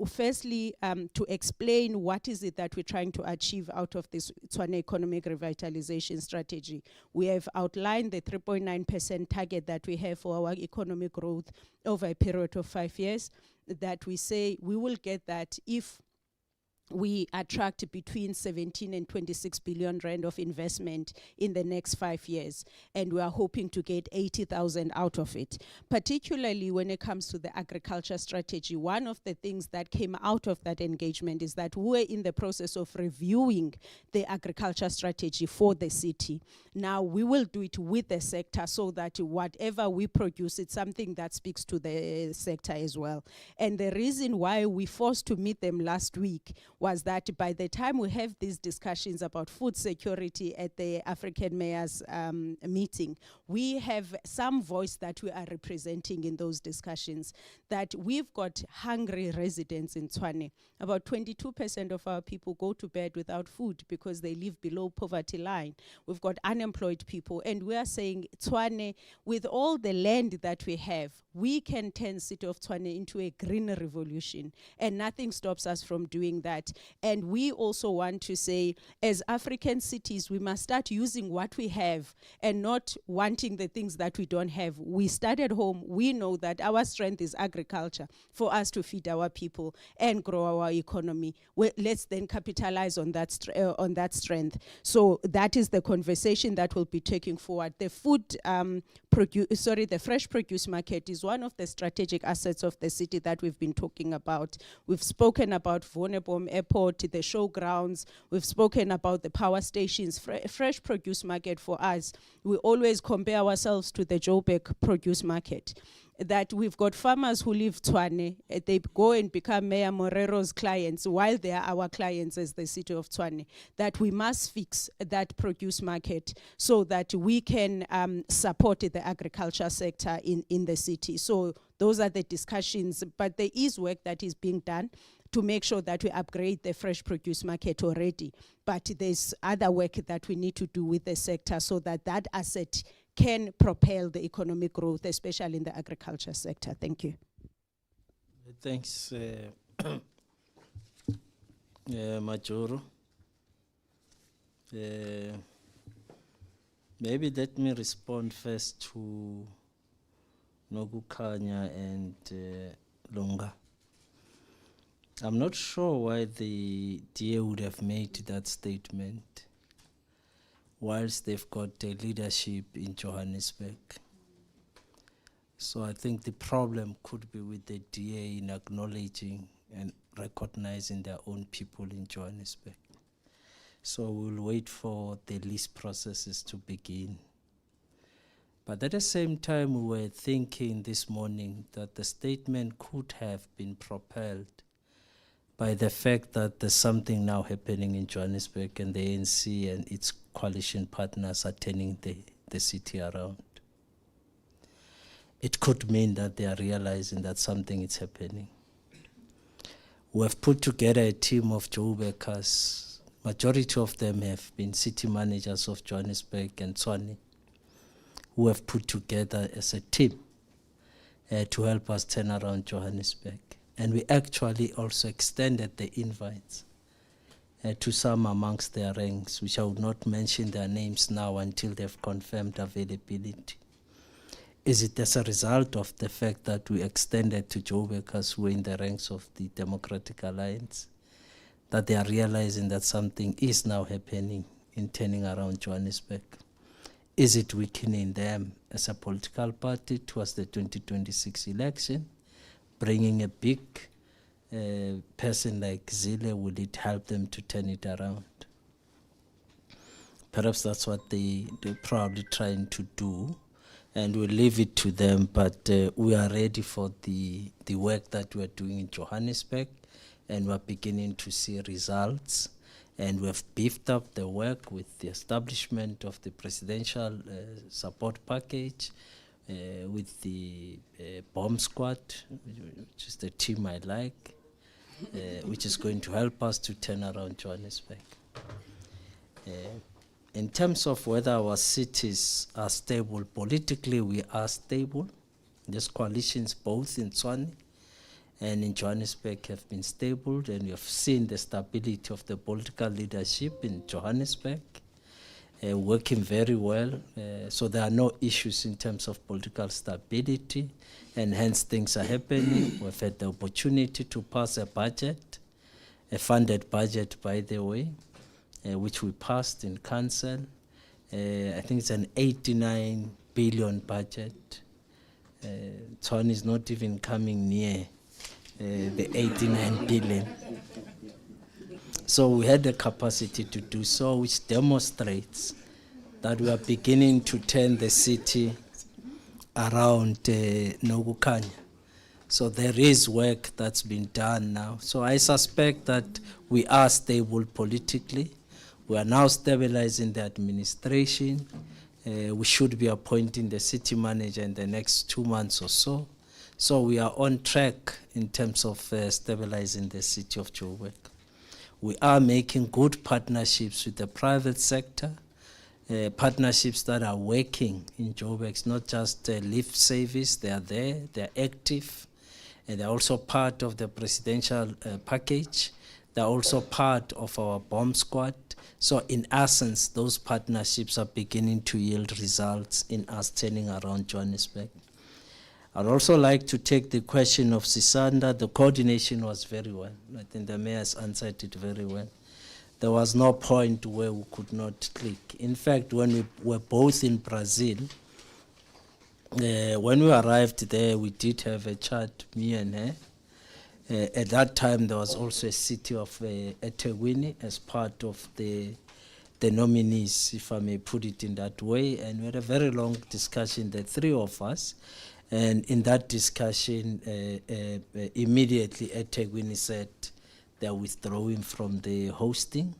firstly, to explain what is it that we're trying to achieve out of this Tshwane economic revitalization strategy. We have outlined the 3.9% target that we have for our economic growth over a period of 5 years, that we say we will get that if we attract between 17 and 26 billion rand of investment in the next 5 years, and we are hoping to get 80,000 out of it. Particularly when it comes to the agriculture strategy, one of the things that came out of that engagement is that we're in the process of reviewing the agriculture strategy for the city. Now we will do it with the sector so that whatever we produce, it's something that speaks to the sector as well. And the reason why we forced to meet them last week was that by the time we have these discussions about food security at the African Mayors meeting, we have some voice that we are representing in those discussions, that we've got hungry residents in Tshwane. About 22% of our people go to bed without food because they live below poverty line. We've got unemployed people, and we are saying, Tshwane, with all the land that we have, we can turn City of Tshwane into a green revolution, and nothing stops us from doing that. And we also want to say, as African cities, we must start using what we have and not wanting the things that we don't have. We start at home. We know that our strength is agriculture for us to feed our people and grow our economy. Let's then capitalize on that strength. So that is the conversation that we'll be taking forward. The the fresh produce market is one of the strategic assets of the city that we've been talking about. We've spoken about Vonebom Airport, the showgrounds. We've spoken about the power stations. Fresh produce market for us, we always compare ourselves to the Joburg produce market. That we've got farmers who live Tshwane, they go and become Mayor Morero's clients while they are our clients as the City of Tshwane. That we must fix that produce market so that we can support the agriculture sector in the city. So those are the discussions, but there is work that is being done to make sure that we upgrade the fresh produce market already. But there's other work that we need to do with the sector so that that asset can propel the economic growth, especially in the agriculture sector. Thank you. Thanks, Majoro. Maybe let me respond first to Nogukanya and Lunga. I'm not sure why the DA would have made that statement whilst they've got leadership in Johannesburg. So I think the problem could be with the DA in acknowledging and recognizing their own people in Johannesburg. So we'll wait for the list processes to begin. But at the same time, we were thinking this morning that the statement could have been propelled by the fact that there's something now happening in Johannesburg and the ANC and its coalition partners are turning the city around. It could mean that they are realizing that something is happening. We have put together a team of Joburgers. Majority of them have been city managers of Johannesburg and Tshwane, who have put together as a team to help us turn around Johannesburg. And we actually also extended the invites to some amongst their ranks, which I would not mention their names now until they've confirmed availability. Is it as a result of the fact that we extended to Joburgers who were in the ranks of the Democratic Alliance, that they are realizing that something is now happening in turning around Johannesburg? Is it weakening them as a political party towards the 2026 election? Bringing a big person like Zille, will it help them to turn it around? Perhaps that's what they're probably trying to do, and we'll leave it to them, but we are ready for the work that we're doing in Johannesburg, and we're beginning to see results, and we've beefed up the work with the establishment of the presidential support package, with the bomb squad, which is the team I like, which is going to help us to turn around Johannesburg. In terms of whether our cities are stable, politically we are stable. These coalitions both in Tshwane and in Johannesburg have been stable, and we have seen the stability of the political leadership in Johannesburg. Working very well, so there are no issues in terms of political stability, and hence things are happening. We've had the opportunity to pass a budget a funded budget, by the way, which we passed in council. I think it's an 89 billion budget. Tshwane is not even coming near the 89 billion. So we had the capacity to do so, which demonstrates that we are beginning to turn the city around Nogukanya. So there is work that's been done now. So I suspect that we are stable politically. We are now stabilizing the administration. We should be appointing the city manager in the next 2 months or so. So we are on track in terms of stabilizing the city of Joburg. We are making good partnerships with the private sector, partnerships that are working in Joburg. It's not just lip service, they are there, they're active, and they're also part of the presidential package. They're also part of our bomb squad. So in essence, those partnerships are beginning to yield results in us turning around Johannesburg. I'd also like to take the question of Sisanda. The coordination was very well. I think the mayor has answered it very well. There was no point where we could not click. In fact, when we were both in Brazil, when we arrived there, we did have a chat, me and her. At that time, there was also a city of eThekwini as part of the nominees, if I may put it in that way. And we had a very long discussion, the three of us. And in that discussion, immediately eThekwini said they're withdrawing from the hosting.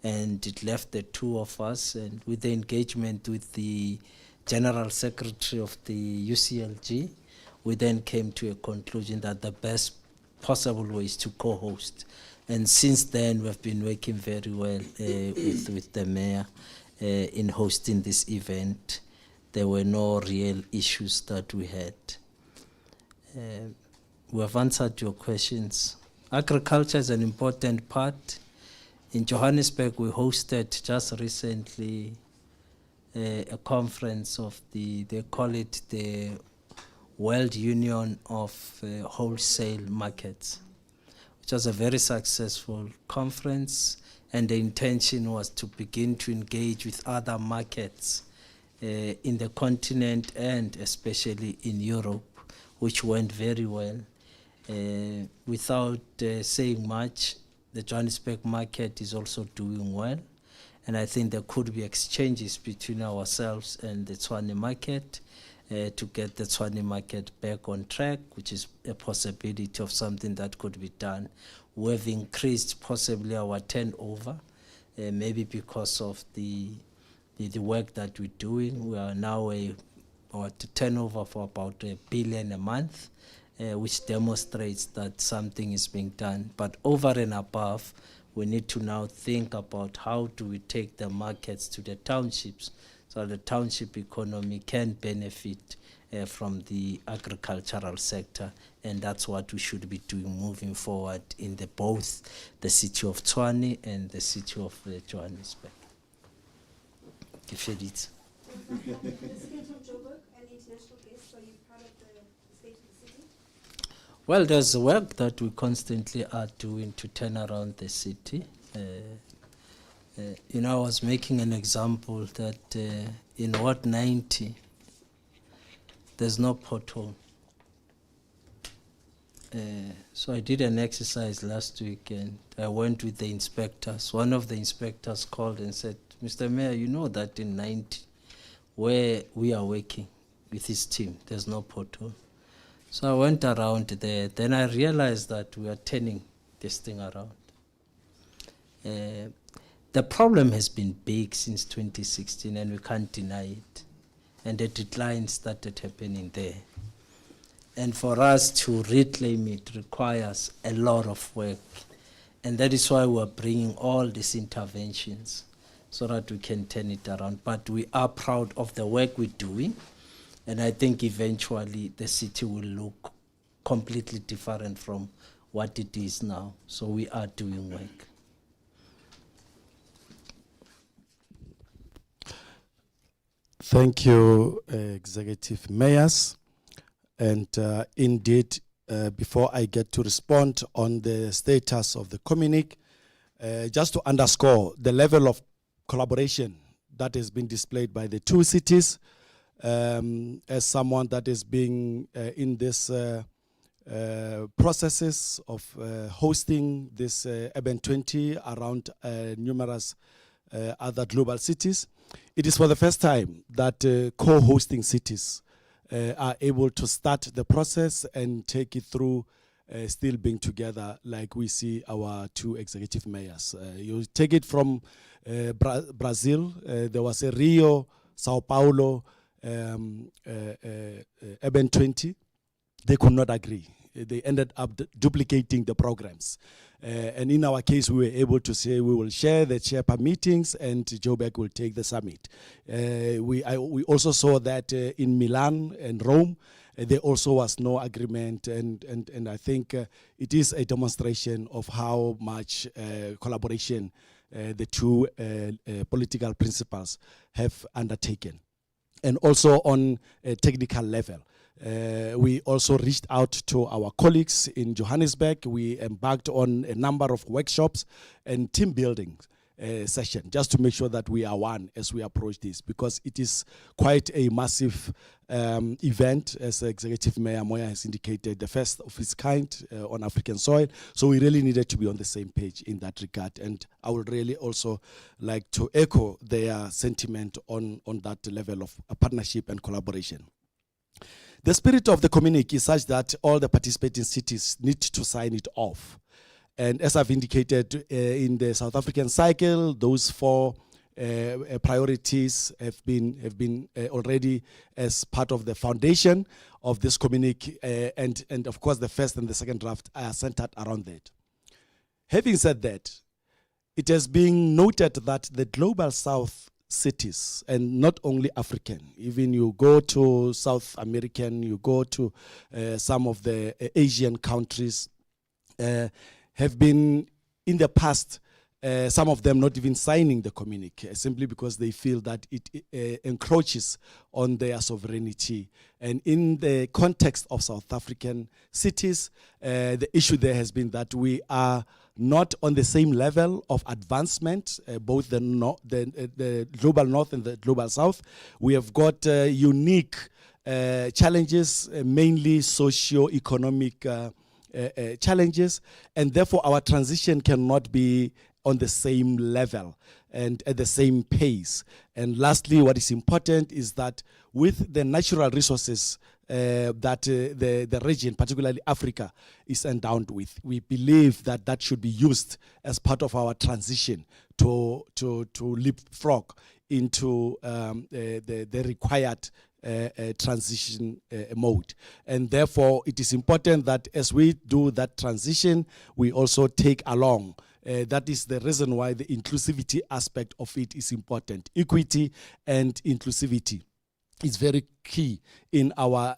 And it left the two of us. And with the engagement with the General Secretary of the UCLG, we then came to a conclusion that the best possible ways to co-host. And since then, we've been working very well with the mayor in hosting this event. There were no real issues that we had. We have answered your questions. Agriculture is an important part. In Johannesburg, we hosted just recently a conference of they call it the World Union of Wholesale Markets, which was a very successful conference, and the intention was to begin to engage with other markets in the continent and especially in Europe, which went very well. Without saying much, the Johannesburg market is also doing well, and I think there could be exchanges between ourselves and the Tshwane market to get the Tshwane market back on track, which is a possibility of something that could be done. We have increased possibly our turnover, maybe because of the work that we're doing. We are now our turnover for about R1 billion a month, which demonstrates that something is being done. But over and above, we need to now think about how do we take the markets to the townships so the township economy can benefit from the agricultural sector. And that's what we should be doing moving forward in both the city of Tshwane and the city of Johannesburg. Well, there's work that we constantly are doing to turn around the city. I was making an example that in Ward 90, there's no pothole. So I did an exercise last week and I went with the inspectors. One of the inspectors called and said, Mr. Mayor, you know that in 90, where we are working with his team, there's no pothole. So I went around there. Then I realized that we are turning this thing around. The problem has been big since 2016 and we can't deny it. And the decline started happening there. And for us to reclaim it requires a lot of work. And that is why we're bringing all these interventions so that we can turn it around. But we are proud of the work we're doing. And I think eventually the city will look completely different from what it is now. So we are doing work. Thank you, Executive Mayors. And indeed, before I get to respond on the status of the communique, just to underscore the level of collaboration that has been displayed by the two cities. As someone that is being in this processes of hosting this Urban 20 around numerous other global cities, it is for the first time that co-hosting cities are able to start the process and take it through still being together like we see our two executive mayors. You take it from Brazil, there was a Rio, Sao Paulo, Urban 20. They could not agree. They ended up duplicating the programs. And in our case, we were able to say we will share the Sherpa meetings and Joburg will take the summit. We also saw that in Milan and Rome, there also was no agreement. And I think it is a demonstration of how much collaboration the two political principals have undertaken. And also on a technical level. We also reached out to our colleagues in Johannesburg. We embarked on a number of workshops and team building session just to make sure that we are one as we approach this, because it is quite a massive event, as Executive Mayor Moya has indicated, the first of its kind on African soil. So we really needed to be on the same page in that regard. And I would really also like to echo their sentiment on that level of partnership and collaboration. The spirit of the communique is such that all the participating cities need to sign it off. And as I've indicated in the South African cycle, those four priorities have been already as part of the foundation of this communique. And of course, the first and the second draft are centered around that. Having said that, it has been noted that the global South cities, and not only African, even you go to South American, you go to some of the Asian countries, have been in the past, some of them not even signing the communique, simply because they feel that it encroaches on their sovereignty. And in the context of South African cities, the issue there has been that we are not on the same level of advancement, both the global north and the global south. We have got unique challenges, mainly socio-economic challenges, and therefore our transition cannot be on the same level and at the same pace. And lastly, what is important is that with the natural resources that the region, particularly Africa, is endowed with, we believe that that should be used as part of our transition to leapfrog into the required transition mode. And therefore, it is important that as we do that transition, we also take along. That is the reason why the inclusivity aspect of it is important. Equity and inclusivity is very key in our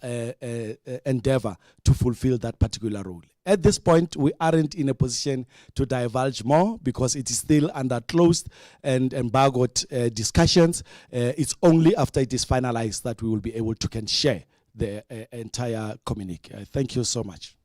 endeavor to fulfill that particular role. At this point, we aren't in a position to divulge more because it is still under closed and embargoed discussions. It's only after it is finalized that we will be able to can share the entire communique. Thank you so much.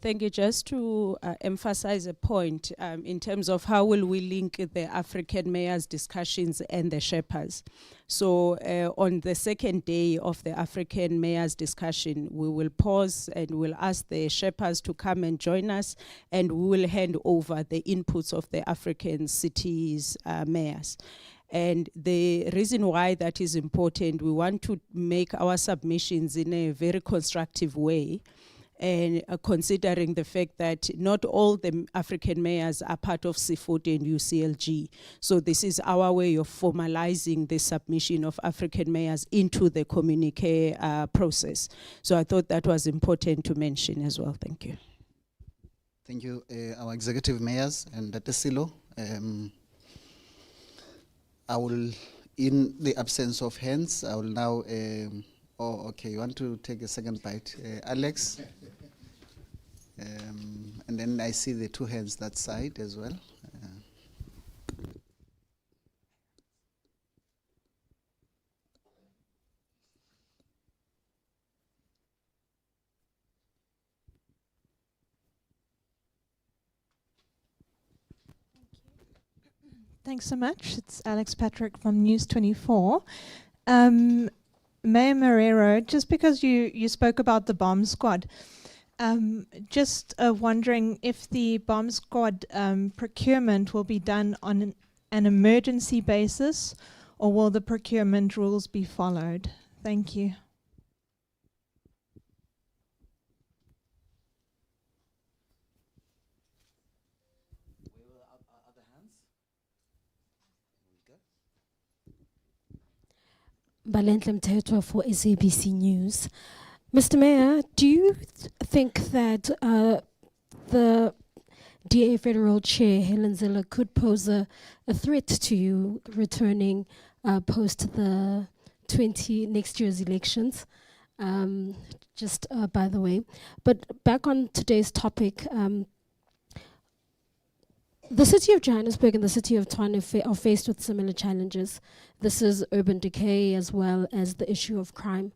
Thank you. Just to emphasize a point in terms of how will we link the African mayors discussions and the Sherpas. So on the second day of the African mayors discussion, we will pause and we'll ask the Sherpas to come and join us, and we will hand over the inputs of the African cities mayors. And the reason why that is important, we want to make our submissions in a very constructive way, and considering the fact that not all the African mayors are part of C40 and UCLG. So this is our way of formalizing the submission of African mayors into the communique process. So I thought that was important to mention as well. Thank you. Thank you, our executive mayors and Dr. Silo. I will, in the absence of hands, I will now, oh, okay, you want to take a second bite? Alex? And then I see the two hands that side as well. Thanks so much. It's Alex Patrick from News 24. Mayor Marrero, just because you spoke about the bomb squad, just wondering if the bomb squad procurement will be done on an emergency basis, or will the procurement rules be followed? Thank you. Balentle Mthethwa for SABC News. Mr. Mayor, do you think that the DA Federal Chair, Helen Zille, could pose a threat to you returning post the next year's elections? Just by the way. But back on today's topic, the city of Johannesburg and the city of Tshwane are faced with similar challenges. This is urban decay as well as the issue of crime.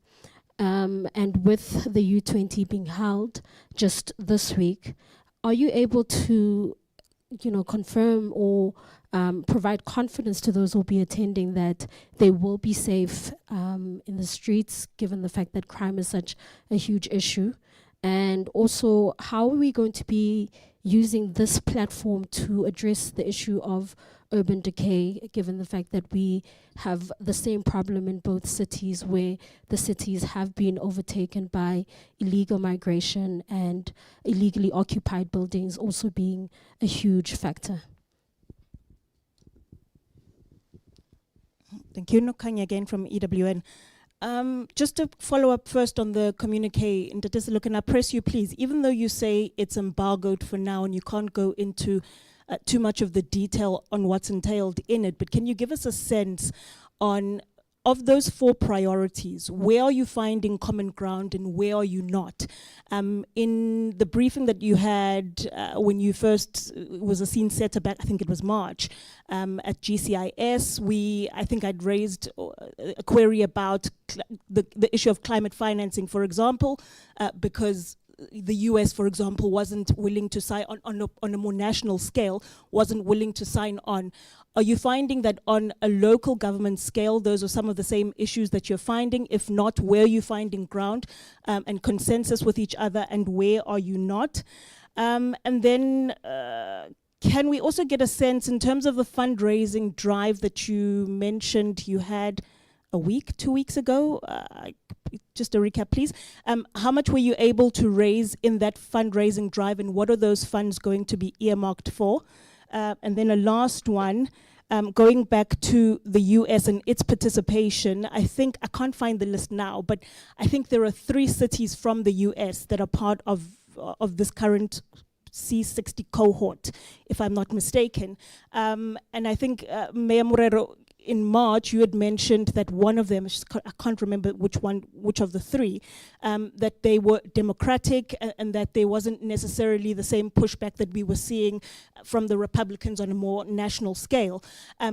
And with the U20 being held just this week, are you able to, confirm or provide confidence to those who will be attending that they will be safe in the streets, given the fact that crime is such a huge issue? And also, how are we going to be using this platform to address the issue of urban decay, given the fact that we have the same problem in both cities, where the cities have been overtaken by illegal migration and illegally occupied buildings also being a huge factor? Thank you. Nokanya again from EWN. Just to follow up first on the communique, and I press you please, even though you say it's embargoed for now and you can't go into too much of the detail on what's entailed in it, but can you give us a sense on, of those 4 priorities, where are you finding common ground and where are you not? In the briefing that you had when you first was a scene setter back, I think it was March, at GCIS, I think I'd raised a query about the issue of climate financing, for example, because the US, for example, wasn't willing to sign on a more national scale, wasn't willing to sign on. Are you finding that on a local government scale, those are some of the same issues that you're finding? If not, where are you finding ground and consensus with each other, and where are you not? And then can we also get a sense in terms of the fundraising drive that you mentioned you had a week, 2 weeks ago? Just a recap, please. How much were you able to raise in that fundraising drive, and what are those funds going to be earmarked for? And then a last one, going back to the US and its participation, I can't find the list now, but I think there are 3 cities from the US that are part of this current C60 cohort, if I'm not mistaken. And I think Mayor Marrero, in March, you had mentioned that one of them, I can't remember which of the 3, that they were democratic and that there wasn't necessarily the same pushback that we were seeing from the Republicans on a more national scale.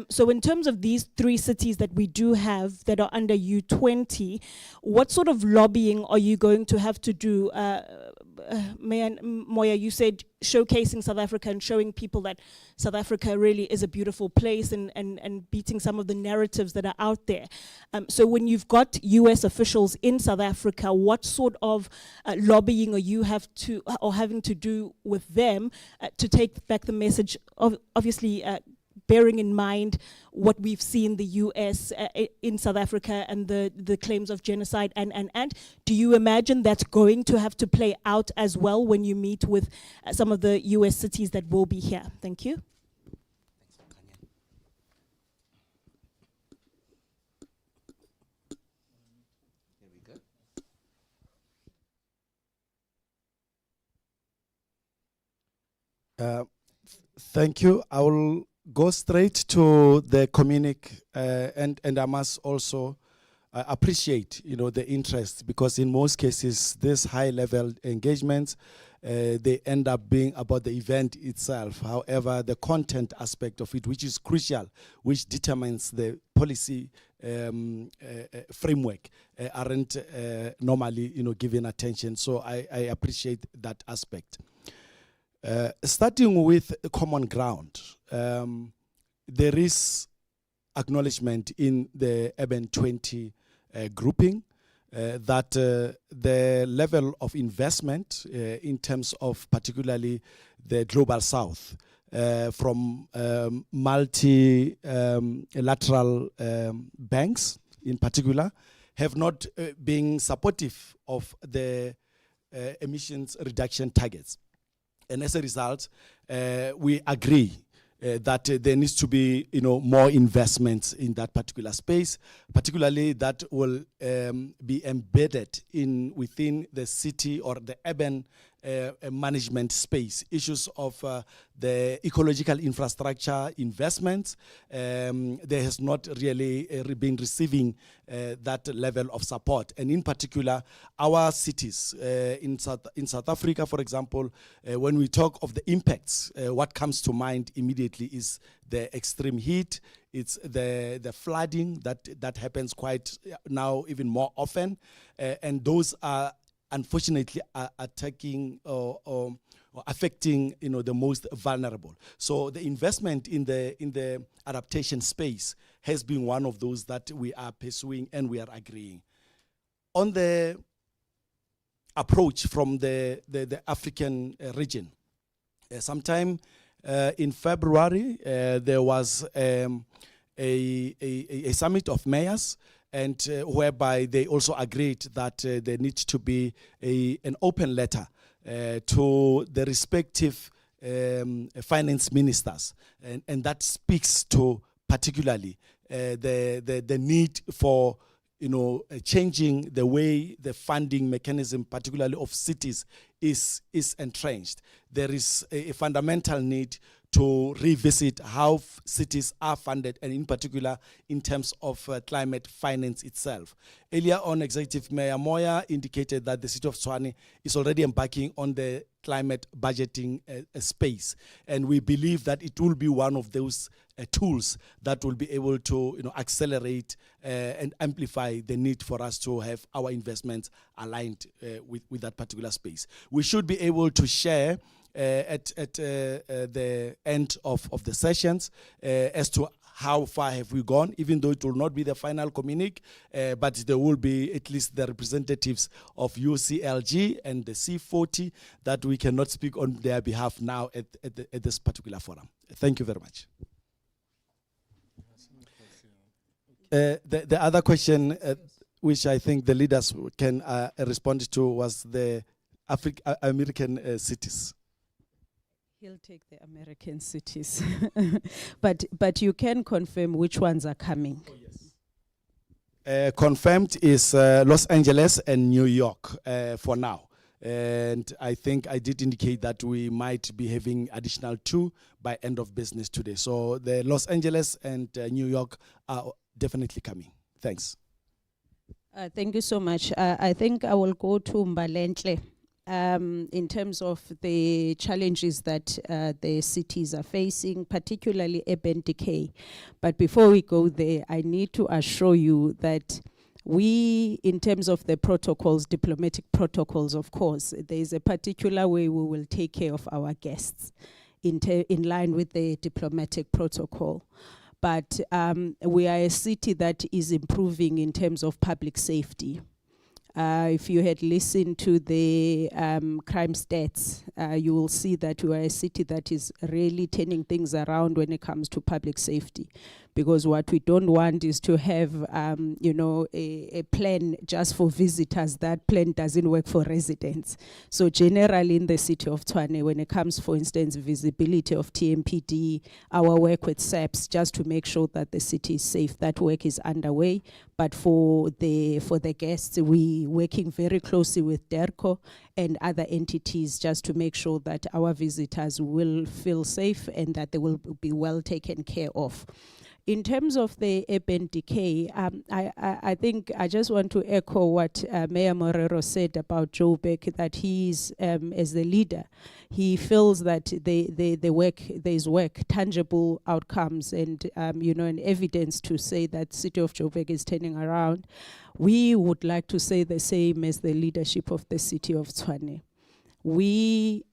So in terms of these 3 cities that we do have that are under U20, what sort of lobbying are you going to have to do? Mayor Moya, you said showcasing South Africa and showing people that South Africa really is a beautiful place and beating some of the narratives that are out there. So when you've got US officials in South Africa, what sort of lobbying are you having to do with them to take back the message of, obviously, bearing in mind what we've seen the US in South Africa and the claims of genocide, and do you imagine that's going to have to play out as well when you meet with some of the US cities that will be here? Thank you. Thank you. I will go straight to the communique, and I must also appreciate, the interest, because in most cases, these high-level engagements, they end up being about the event itself. However, the content aspect of it, which is crucial, which determines the policy framework, aren't normally, given attention. So I appreciate that aspect. Starting with common ground, there is acknowledgement in the Urban 20 grouping that the level of investment in terms of particularly the Global South from multilateral banks in particular have not been supportive of the emissions reduction targets. And as a result, we agree that there needs to be, more investments in that particular space, particularly that will be embedded within the city or the urban management space. Issues of the ecological infrastructure investments, there has not really been receiving that level of support. And in particular, our cities in South Africa, for example, when we talk of the impacts, what comes to mind immediately is the extreme heat. It's the flooding that happens quite now even more often, and those are unfortunately attacking or affecting the most vulnerable. So the investment in the adaptation space has been one of those that we are pursuing and we are agreeing on. The approach from the African region, sometime in February there was a summit of mayors, and whereby they also agreed that there needs to be an open letter to the respective finance ministers, and that speaks to particularly the need for changing the way the funding mechanism, particularly of cities, is entrenched. There is a fundamental need to revisit how cities are funded, and in particular in terms of climate finance itself. Earlier on, Executive Mayor Moya indicated that the city of Tshwane is already embarking on the climate budgeting space, and we believe that it will be one of those tools that will be able to accelerate and amplify the need for us to have our investments aligned with that particular space. We should be able to share at the end of the sessions as to how far have we gone, even though it will not be the final communique, but there will be at least the representatives of UCLG and the C40 that we cannot speak on their behalf now at this particular forum. Thank you very much. The other question, which I think the leaders can respond to, was the American cities. He'll take the American cities. but you can confirm which ones are coming. Oh, yes. Confirmed is Los Angeles and New York for now. And I think I did indicate that we might be having additional 2 by end of business today. So the Los Angeles and New York are definitely coming. Thanks. Thank you so much. I think I will go to Mbalentle. In terms of the challenges that the cities are facing, particularly urban decay. But before we go there, I need to assure you that we, in terms of the protocols, diplomatic protocols, of course, there is a particular way we will take care of our guests in line with the diplomatic protocol. But we are a city that is improving in terms of public safety. If you had listened to the crime stats, you will see that we are a city that is really turning things around when it comes to public safety. Because what we don't want is to have, a plan just for visitors. That plan doesn't work for residents. So generally in the city of Tshwane, when it comes, for instance, visibility of TMPD, our work with SAPS, just to make sure that the city is safe, that work is underway. But for the guests, we working very closely with DERCO and other entities just to make sure that our visitors will feel safe and that they will be well taken care of. In terms of the urban decay, I think I just want to echo what Mayor Morero said about Joburg, that he's, as the leader, he feels that there's work, tangible outcomes, and and evidence to say that city of Joburg is turning around. We would like to say the same as the leadership of the city of Tshwane. We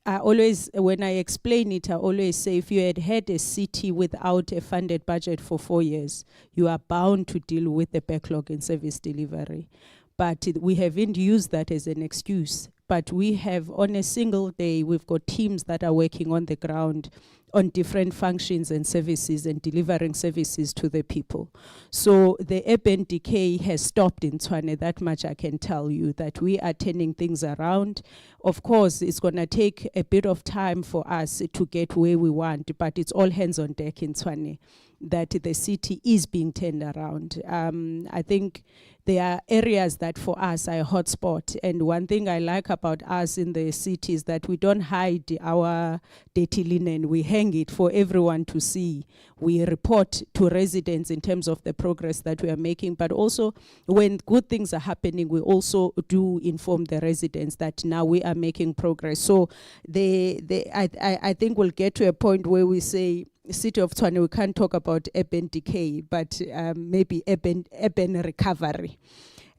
I always, when I explain it, I always say if you had a city without a funded budget for 4 years, you are bound to deal with the backlog in service delivery. But we haven't used that as an excuse. But we have, on a single day, we've got teams that are working on the ground on different functions and services and delivering services to the people. So the urban decay has stopped in Tshwane, that much I can tell you, that we are turning things around. Of course, it's going to take a bit of time for us to get where we want, but it's all hands on deck in Tshwane that the city is being turned around. I think there are areas that for us are a hotspot. And one thing I like about us in the city is that we don't hide our dirty linen. We hang it for everyone to see. We report to residents in terms of the progress that we are making. But also when good things are happening, we also do inform the residents that now we are making progress. So I think we'll get to a point where we say, City of Tshwane, we can't talk about urban decay, but maybe urban recovery.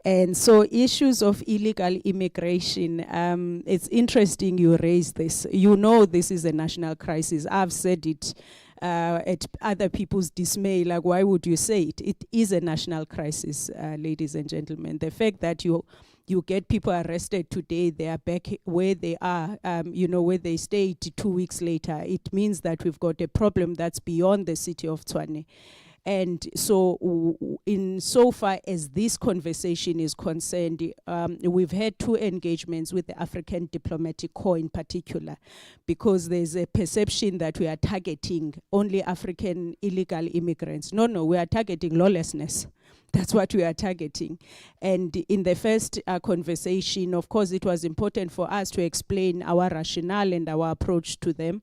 And so issues of illegal immigration, it's interesting you raise this. You know this is a national crisis. I've said it at other people's dismay, like why would you say it? It is a national crisis, ladies and gentlemen. The fact that you get people arrested today, they are back where they are, where they stayed 2 weeks later. It means that we've got a problem that's beyond the city of Tshwane. And so in so far as this conversation is concerned, we've had 2 engagements with the African Diplomatic Corps in particular, because there's a perception that we are targeting only African illegal immigrants. No, we are targeting lawlessness. That's what we are targeting. And in the first conversation, of course, it was important for us to explain our rationale and our approach to them.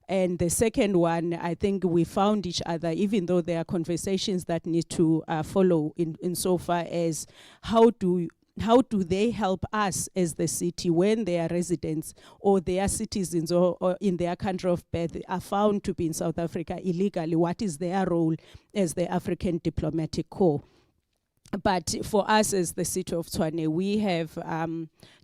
And the second one, I think we found each other, even though there are conversations that need to follow in so far as how do they help us as the city when their residents or their citizens or in their country of birth are found to be in South Africa illegally? What is their role as the African Diplomatic Corps? But for us as the city of Tshwane, we have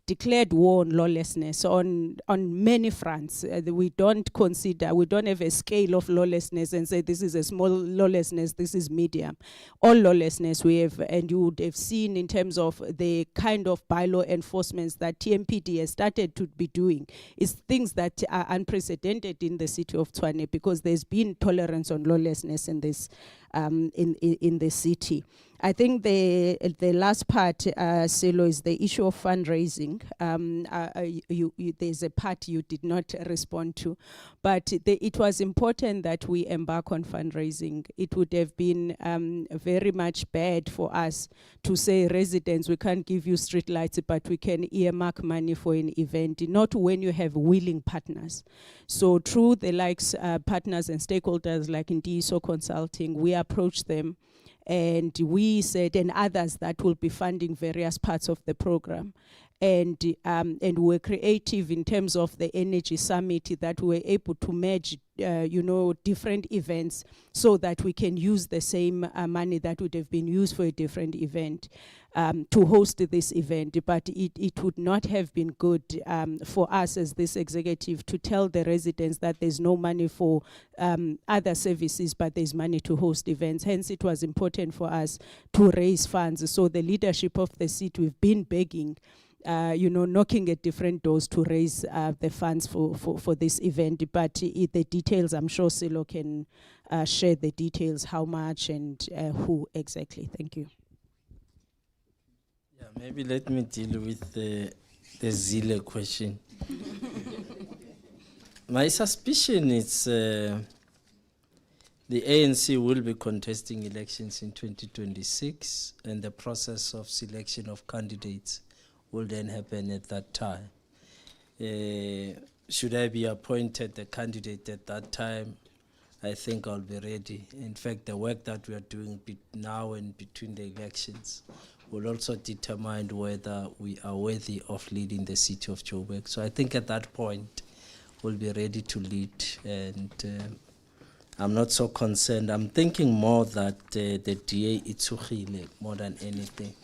declared war on lawlessness on many fronts. We don't have a scale of lawlessness and say this is a small lawlessness, this is medium. All lawlessness we have, and you would have seen in terms of the kind of bylaw enforcements that TMPD has started to be doing, is things that are unprecedented in the city of Tshwane, because there's been tolerance on lawlessness in this in the city. I think the last part, Silo, is the issue of fundraising. There's a part you did not respond to, but it was important that we embark on fundraising. It would have been very much bad for us to say, residents, we can't give you street lights, but we can earmark money for an event, not when you have willing partners. So through the likes partners and stakeholders like Ndiso Consulting, we approached them. And we said, and others that will be funding various parts of the program. And we're creative in terms of the energy summit, that we're able to merge, different events so that we can use the same money that would have been used for a different event to host this event. But it would not have been good for us as this executive to tell the residents that there's no money for other services, but there's money to host events. Hence, it was important for us to raise funds. So the leadership of the city, we've been begging, knocking at different doors to raise the funds for this event. But the details, I'm sure Silo can share the details, how much and who exactly. Thank you. Yeah, maybe let me deal with the Zile question. My suspicion is the ANC will be contesting elections in 2026, and the process of selection of candidates will then happen at that time. Should I be appointed the candidate at that time, I think I'll be ready. In fact, the work that we are doing now and between the elections will also determine whether we are worthy of leading the city of Joburg. So I think at that point, we'll be ready to lead. And I'm not so concerned. I'm thinking more that the DA itsukhile more than anything,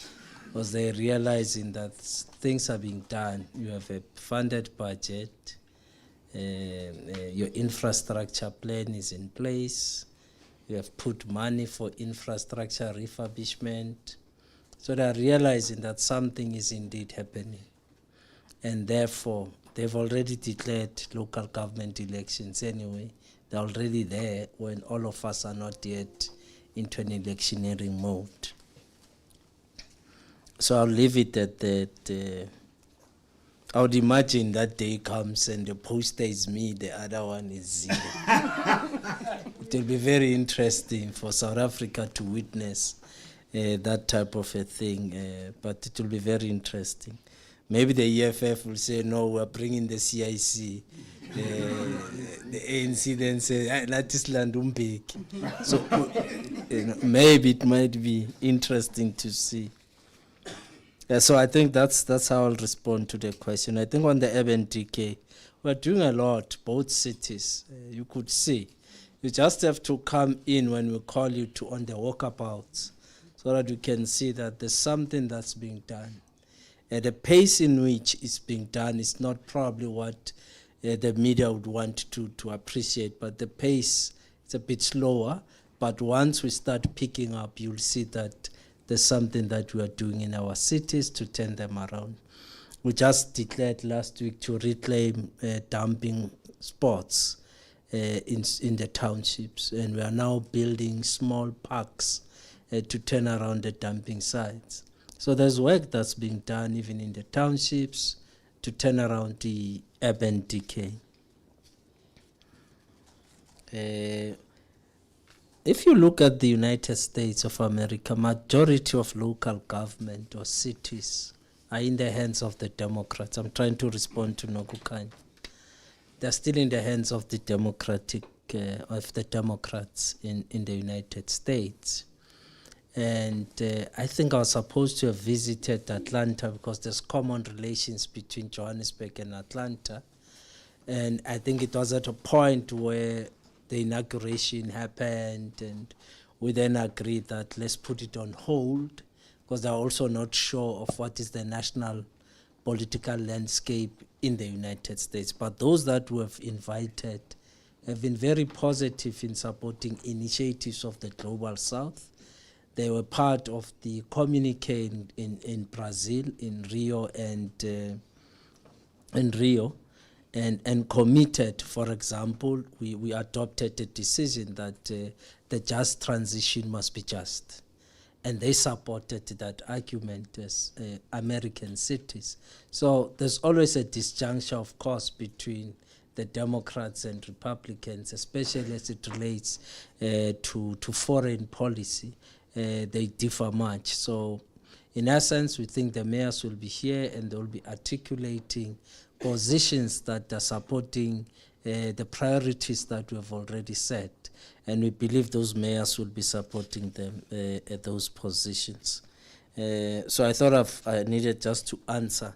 because they're realizing that things are being done. You have a funded budget, Your infrastructure plan is in place. You have put money for infrastructure refurbishment. So they are realizing that something is indeed happening. And therefore, they've already declared local government elections anyway. They're already there when all of us are not yet into an electioneering mode. So I'll leave it at that. I would imagine that day comes and the poster is me, the other one is zero. It will be very interesting for South Africa to witness that type of a thing, but it will be very interesting. Maybe the EFF will say, no, we're bringing the CIC. The ANC then say, that is Landumbek. So maybe it might be interesting to see. Yeah, so I think that's how I'll respond to the question. I think on the urban decay, we're doing a lot, both cities. You could see. You just have to come in when we call you to on the walkabouts so that you can see that there's something that's being done. The pace in which it's being done is not probably what the media would want to appreciate, but the pace is a bit slower. But once we start picking up, you'll see that there's something that we are doing in our cities to turn them around. We just declared last week to reclaim dumping spots in the townships, and we are now building small parks to turn around the dumping sites. So there's work that's being done even in the townships to turn around the urban decay. If you look at the United States of America, majority of local government or cities are in the hands of the Democrats. I'm trying to respond to Nogukani. They're still in the hands of the Democrats in the United States. And I think I was supposed to have visited Atlanta because there's common relations between Johannesburg and Atlanta. And I think it was at a point where the inauguration happened and we then agreed that let's put it on hold because they're also not sure of what is the national political landscape in the United States. But those that we have invited have been very positive in supporting initiatives of the Global South. They were part of the communique in Brazil, in Rio and committed. For example, we adopted a decision that the just transition must be just. And they supported that argument as American cities. So there's always a disjuncture, of course, between the Democrats and Republicans, especially as it relates to foreign policy. They differ much. So in essence, we think the mayors will be here and they will be articulating positions that are supporting the priorities that we have already set. And we believe those mayors will be supporting them at those positions. So I thought I needed just to answer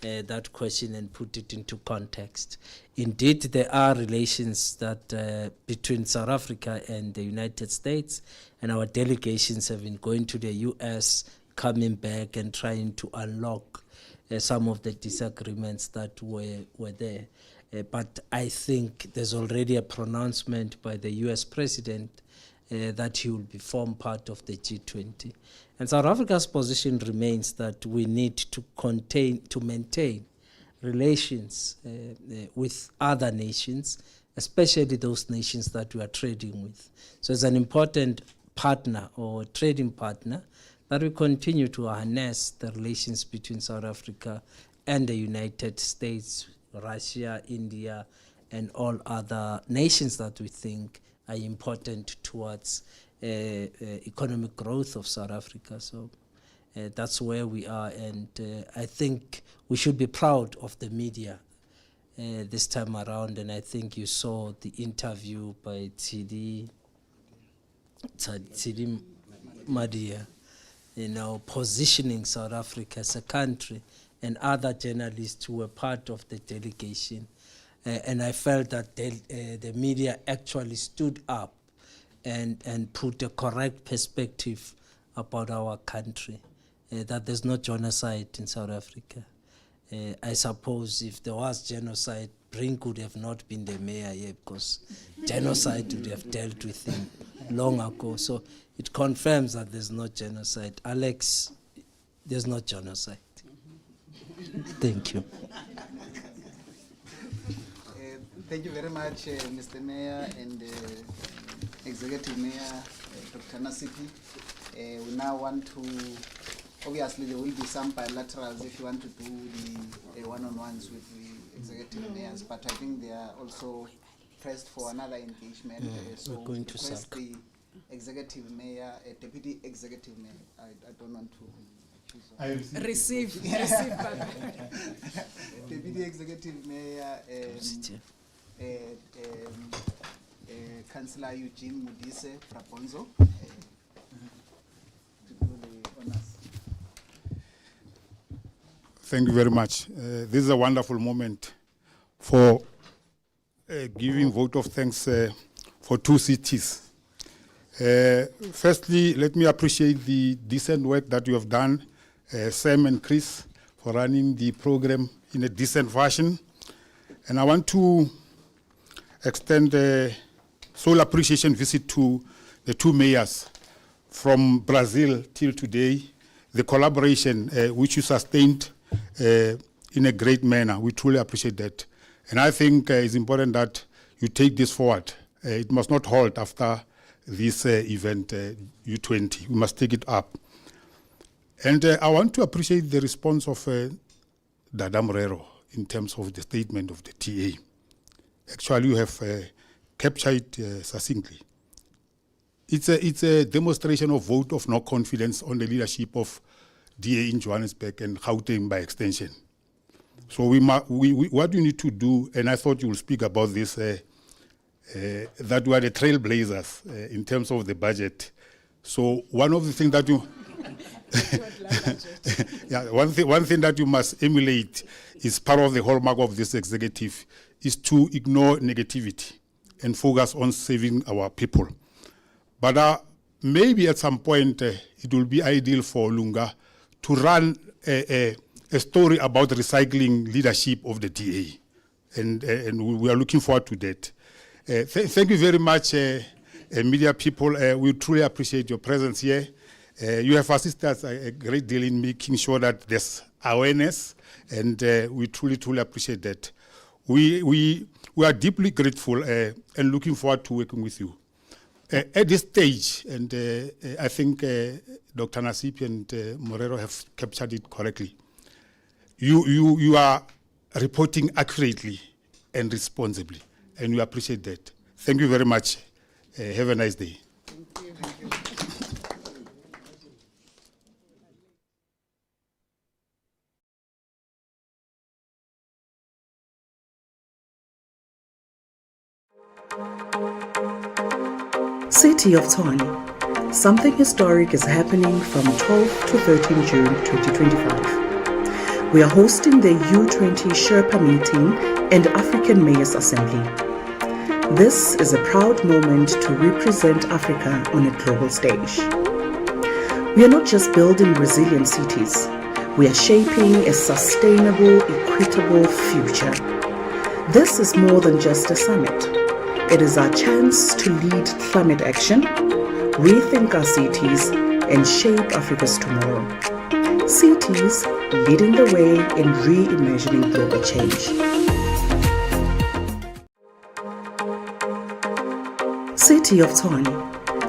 that question and put it into context. Indeed, there are relations that between South Africa and the United States, and our delegations have been going to the US, coming back and trying to unlock some of the disagreements that were there. But I think there's already a pronouncement by the US president that he will be form part of the G20. And South Africa's position remains that we need to maintain relations with other nations, especially those nations that we are trading with. So it's an important partner or trading partner that we continue to harness the relations between South Africa and the United States, Russia, India, and all other nations that we think are important towards economic growth of South Africa. So that's where we are, and I think we should be proud of the media this time around, and I think you saw the interview by Tsidi Madia, positioning South Africa as a country, and other journalists who were part of the delegation. And I felt that the media actually stood up and put a correct perspective about our country, that there's no genocide in South Africa. I suppose if there was genocide, Brink would have not been the mayor here because genocide would have dealt with him long ago. So it confirms that there's no genocide. Alex, there's no genocide. Thank you. Thank you very much, Mr. Mayor and Executive Mayor Dr. Nasipi. We now want to, obviously there will be some bilaterals if you want to do the one-on-ones with the executive mayors, but I think they are also pressed for another engagement. So we're going to request Salk. the executive mayor, deputy executive mayor. I don't want to. I Receive. Deputy executive mayor. Councillor Eugene Mudise Frabonzo to do the honors. Thank you very much. This is a wonderful moment for giving vote of thanks for two cities. Firstly, let me appreciate the decent work that you have done, Sam and Chris, for running the program in a decent fashion. And I want to extend a sole appreciation visit to the two mayors from Brazil till today, the collaboration which you sustained in a great manner. We truly appreciate that. And I think it's important that you take this forward. It must not halt after this event, U20. We must take it up. And I want to appreciate the response of Dada Morero in terms of the statement of the TA. Actually, you have captured it succinctly. It's a demonstration of vote of no confidence on the leadership of DA in Johannesburg and Gauteng by extension. So what we need to do, and I thought you will speak about this, that we are the trailblazers in terms of the budget. So one of the things that you one thing that you must emulate is part of the hallmark of this executive is to ignore negativity and focus on saving our people. But maybe at some point it will be ideal for Lunga to run a story about recycling leadership of the DA. And we are looking forward to that. Thank you very much, media people. We truly appreciate your presence here. You have assisted us a great deal in making sure that there's awareness, and we truly, truly appreciate that. We are deeply grateful and looking forward to working with you. At this stage, and I think Dr. Nasipi and Morero have captured it correctly, you are reporting accurately and responsibly, and we appreciate that. Thank you very much. Have a nice day. Thank you. Thank you. City of Tshwane. Something historic is happening from 12 to 13 June 2025. We are hosting the U20 Sherpa meeting and African Mayors Assembly. This is a proud moment to represent Africa on a global stage. We are not just building resilient cities, we are shaping a sustainable, equitable future. This is more than just a summit. It is our chance to lead climate action, rethink our cities, and shape Africa's tomorrow. Cities leading the way in reimagining global change. City of Tshwane.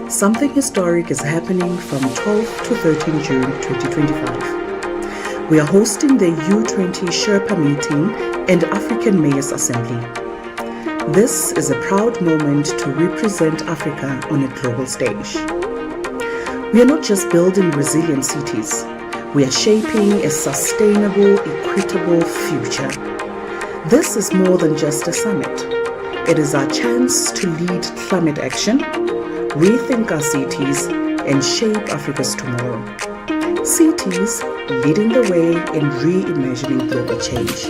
Something historic is happening from 12 to 13 June 2025. We are hosting the U20 Sherpa meeting and African Mayors Assembly. This is a proud moment to represent Africa on a global stage. We are not just building resilient cities, we are shaping a sustainable, equitable future. This is more than just a summit. It is our chance to lead climate action, rethink our cities, and shape Africa's tomorrow. Cities leading the way in reimagining global change.